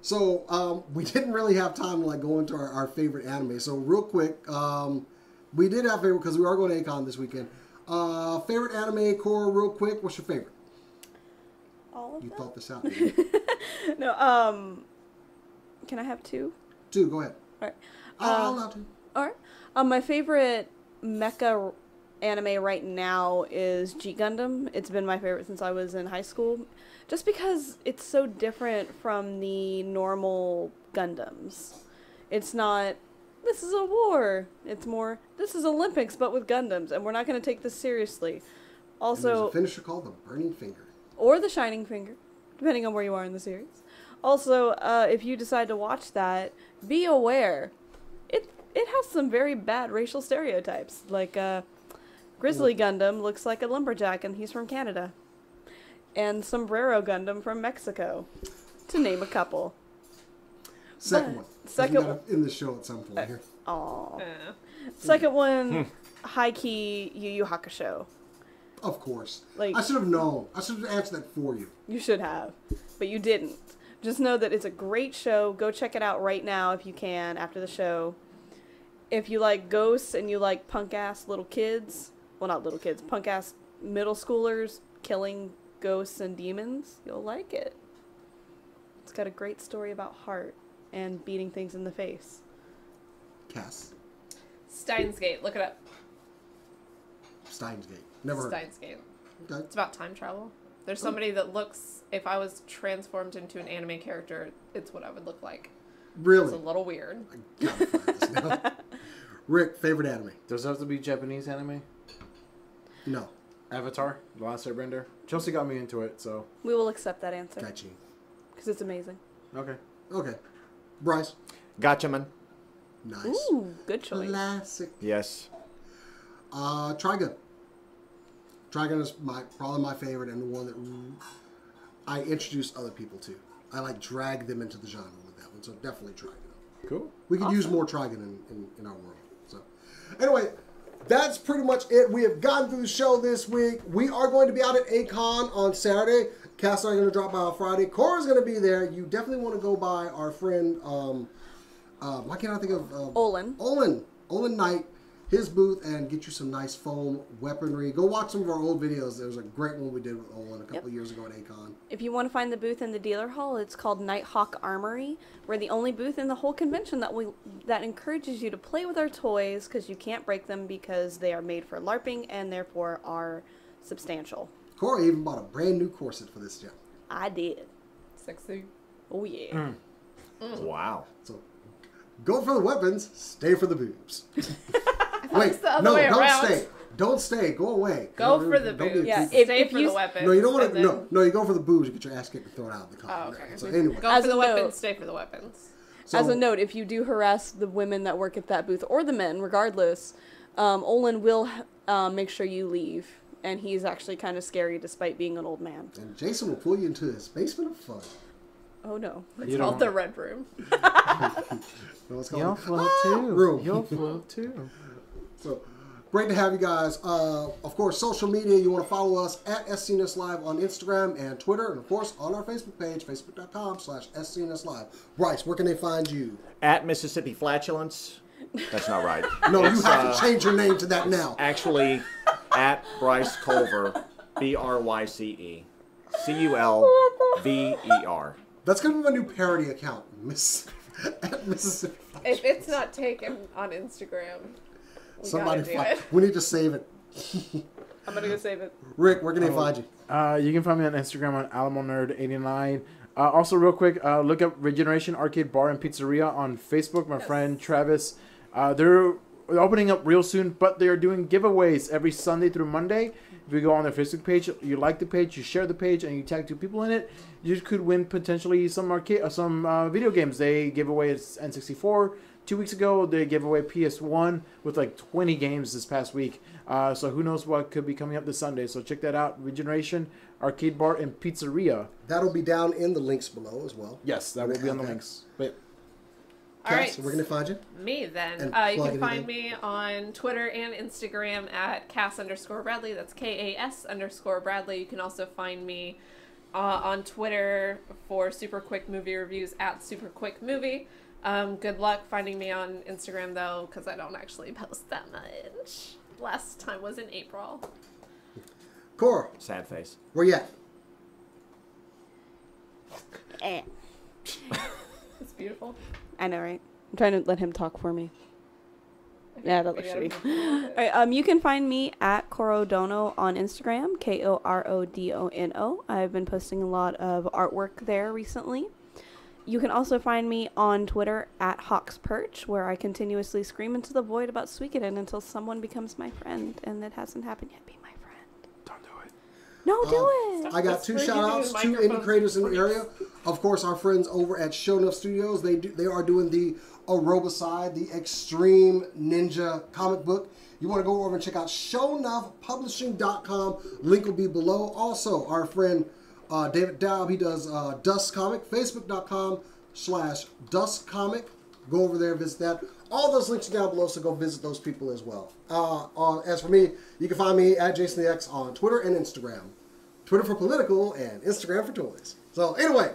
[SPEAKER 1] So we didn't really have time to like go into our favorite anime. So real quick, we did have favorite because we are going to Akon this weekend. Favorite anime, Cora, real quick. What's your favorite?
[SPEAKER 4] all of
[SPEAKER 1] You
[SPEAKER 4] them.
[SPEAKER 1] thought this out. Didn't you?
[SPEAKER 4] No. Can I have two?
[SPEAKER 1] Two, go ahead.
[SPEAKER 4] All right.
[SPEAKER 1] I'll allow two.
[SPEAKER 4] All right. My favorite mecha anime right now is G Gundam. It's been my favorite since I was in high school, just because it's so different from the normal Gundams. It's not, this is a war. It's more, this is Olympics, but with Gundams, and we're not going to take this seriously.
[SPEAKER 1] And there's
[SPEAKER 4] Also,
[SPEAKER 1] a finisher called the Burning Finger.
[SPEAKER 4] or the Shining Finger, depending on where you are in the series. Also, if you decide to watch that, be aware. It has some very bad racial stereotypes. Like, Grizzly Gundam looks like a lumberjack and he's from Canada. And Sombrero Gundam from Mexico. To name a couple.
[SPEAKER 1] Second one. 'Cause
[SPEAKER 4] Second
[SPEAKER 1] we gotta
[SPEAKER 4] one.
[SPEAKER 1] end the show at some point here.
[SPEAKER 4] Aww.
[SPEAKER 5] Eh.
[SPEAKER 4] Second one, high-key Yu Yu Hakusho.
[SPEAKER 1] Of course.
[SPEAKER 4] Like-
[SPEAKER 1] I should have known. I should have answered that for you.
[SPEAKER 4] You should have, but you didn't. Just know that it's a great show. Go check it out right now if you can after the show. If you like ghosts and you like punk-ass little kids, well, not little kids, punk-ass middle schoolers killing ghosts and demons, you'll like it. It's got a great story about heart and beating things in the face.
[SPEAKER 1] Cass.
[SPEAKER 5] Steins Gate. Look it up.
[SPEAKER 1] Steins Gate. Never heard.
[SPEAKER 5] Steins Gate.
[SPEAKER 1] Okay.
[SPEAKER 5] It's about time travel. There's somebody that looks, if I was transformed into an anime character, it's what I would look like. It's
[SPEAKER 1] Really?
[SPEAKER 5] a little weird.
[SPEAKER 1] I gotta find this now. Rick, favorite anime?
[SPEAKER 2] Does it have to be Japanese anime?
[SPEAKER 1] No.
[SPEAKER 2] Avatar, The Last Airbender. Chelsea got me into it, so
[SPEAKER 4] We will accept that answer
[SPEAKER 1] Got you.
[SPEAKER 4] because it's amazing.
[SPEAKER 2] okay.
[SPEAKER 1] Okay. Bryce.
[SPEAKER 3] Gotchaman.
[SPEAKER 1] Nice.
[SPEAKER 4] Ooh, good choice.
[SPEAKER 1] Classic.
[SPEAKER 3] Yes.
[SPEAKER 1] Trigun. Trigun is probably my favorite and the one that I introduced other people to. I like drag them into the genre with that one, so definitely Trigun.
[SPEAKER 2] Cool.
[SPEAKER 1] We could use more Trigun in our world. So, anyway, that's pretty much it. We have gotten through the show this week. We are going to be out at Akon on Saturday. Cass and I are going to drop by on Friday. Cora's going to be there. You definitely want to go by our friend, why can't I think of...
[SPEAKER 4] Olin.
[SPEAKER 1] Olin Knight. his booth and get you some nice foam weaponry. Go watch some of our old videos. There was a great one we did with Olin a couple of years ago at Akon.
[SPEAKER 4] If you want to find the booth in the dealer hall, it's called Nighthawk Armory. We're the only booth in the whole convention that encourages you to play with our toys, because you can't break them because they are made for LARPing and therefore are substantial.
[SPEAKER 1] Corey even bought a brand new corset for this gym.
[SPEAKER 4] I did.
[SPEAKER 5] Sexy.
[SPEAKER 4] Oh yeah.
[SPEAKER 3] Wow.
[SPEAKER 1] So go for the weapons, stay for the boobs. Wait,
[SPEAKER 5] it's the other
[SPEAKER 1] no,
[SPEAKER 5] way
[SPEAKER 1] don't
[SPEAKER 5] around.
[SPEAKER 1] stay. Don't stay. Go away.
[SPEAKER 5] Go for the
[SPEAKER 1] Don't be a
[SPEAKER 5] boobs.
[SPEAKER 4] Yeah,
[SPEAKER 1] creep.
[SPEAKER 5] Stay for the weapons.
[SPEAKER 1] No, you don't want
[SPEAKER 5] and
[SPEAKER 1] to.
[SPEAKER 5] then-
[SPEAKER 1] No, you go for the boobs. You get your ass kicked and throw it out of the car.
[SPEAKER 5] Oh, okay.
[SPEAKER 1] So anyway,
[SPEAKER 5] Go
[SPEAKER 4] As
[SPEAKER 5] for the
[SPEAKER 4] a
[SPEAKER 5] weapons,
[SPEAKER 4] note-
[SPEAKER 5] stay for the weapons.
[SPEAKER 4] As
[SPEAKER 1] so-
[SPEAKER 4] a note, if you do harass the women that work at that booth, or the men, regardless, Olin will make sure you leave. And he's actually kind of scary despite being an old man.
[SPEAKER 1] and Jason will pull you into his basement of fun.
[SPEAKER 4] Oh no.
[SPEAKER 5] It's
[SPEAKER 2] You
[SPEAKER 5] called
[SPEAKER 2] don't-
[SPEAKER 5] the Red Room.
[SPEAKER 1] No, it's
[SPEAKER 2] You'll
[SPEAKER 1] called
[SPEAKER 2] float too.
[SPEAKER 1] room.
[SPEAKER 2] You'll float too.
[SPEAKER 1] So great to have you guys. Of course, social media, you want to follow us at SCNS Live on Instagram and Twitter, and of course on our Facebook page, facebook.com/SCNS Live. Bryce, where can they find you?
[SPEAKER 3] At Mississippi Flatulence. That's not right.
[SPEAKER 1] No, you
[SPEAKER 3] It's,
[SPEAKER 1] have to change your name to that now.
[SPEAKER 3] Actually, at Bryce Culver, BRYCE. CULVER.
[SPEAKER 1] That's going to be my new parody account, at Mississippi.
[SPEAKER 5] If it's not taken on Instagram,
[SPEAKER 1] Somebody
[SPEAKER 5] gotta do
[SPEAKER 1] find,
[SPEAKER 5] it.
[SPEAKER 1] we need to save it.
[SPEAKER 4] I'm gonna go save it.
[SPEAKER 1] Rick, where can they find you?
[SPEAKER 2] You can find me on Instagram on AlamoNerd89. Also, real quick, look up Regeneration Arcade Bar and Pizzeria on Facebook. My friend Travis, they're opening up real soon, but they are doing giveaways every Sunday through Monday. If you go on their Facebook page, you like the page, you share the page, and you tag 2 people in it, you could win potentially some video games. They gave away N64 2 weeks ago. They gave away PS1 with like 20 games this past week. So who knows what could be coming up this Sunday. So check that out. Regeneration Arcade Bar and Pizzeria.
[SPEAKER 1] That'll be down in the links below as well.
[SPEAKER 2] Yes, that will be on the links. But
[SPEAKER 5] All right.
[SPEAKER 1] Cass, where can they find you?
[SPEAKER 5] Me then.
[SPEAKER 1] And
[SPEAKER 5] You
[SPEAKER 1] plug
[SPEAKER 5] can find
[SPEAKER 1] anything.
[SPEAKER 5] me on Twitter and Instagram at Cass_Bradley. That's KAS_Bradley. You can also find me on Twitter for super quick movie reviews at superquickmovie. Good luck finding me on Instagram though, because I don't actually post that much. Last time was in April.
[SPEAKER 1] Cora,
[SPEAKER 3] Sad face.
[SPEAKER 1] where you at?
[SPEAKER 5] It's beautiful.
[SPEAKER 4] I know, right? I'm trying to let him talk for me. Yeah, that looks
[SPEAKER 5] We gotta
[SPEAKER 4] shitty.
[SPEAKER 5] move
[SPEAKER 4] All right, you can find me at Corodono on Instagram, KORODONO. I've been posting a lot of artwork there recently. You can also find me on Twitter at HawksPerch, where I continuously scream into the void about Suikoden until someone becomes my friend, and it hasn't happened yet. Be my friend.
[SPEAKER 2] don't do it.
[SPEAKER 4] No, do it.
[SPEAKER 1] I got 2
[SPEAKER 5] Whispering
[SPEAKER 1] shout outs,
[SPEAKER 5] into
[SPEAKER 1] 2
[SPEAKER 5] the
[SPEAKER 1] indie
[SPEAKER 5] microphone.
[SPEAKER 1] creators in the area. Of course, our friends over at Show Enough Studios, they are doing the Aerobicide, the Extreme Ninja comic book. You want to go over and check out ShowEnoughPublishing.com. Link will be below. Also, our friend David Daub, he does Dust Comic, Facebook.com/Dust Comic. Go over there, visit that. All those links are down below, so go visit those people as well. As for me, you can find me at Jason the X on Twitter and Instagram. Twitter for political and Instagram for toys. So anyway,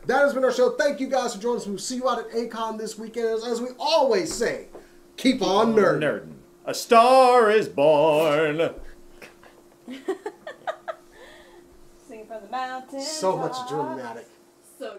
[SPEAKER 1] that has been our show. Thank you guys for joining us. We'll see you out at Akon this weekend. As we always say, keep on nerding.
[SPEAKER 3] Nerdin'. A star is born.
[SPEAKER 4] Sing from the mountains.
[SPEAKER 1] So much dramatic.
[SPEAKER 5] So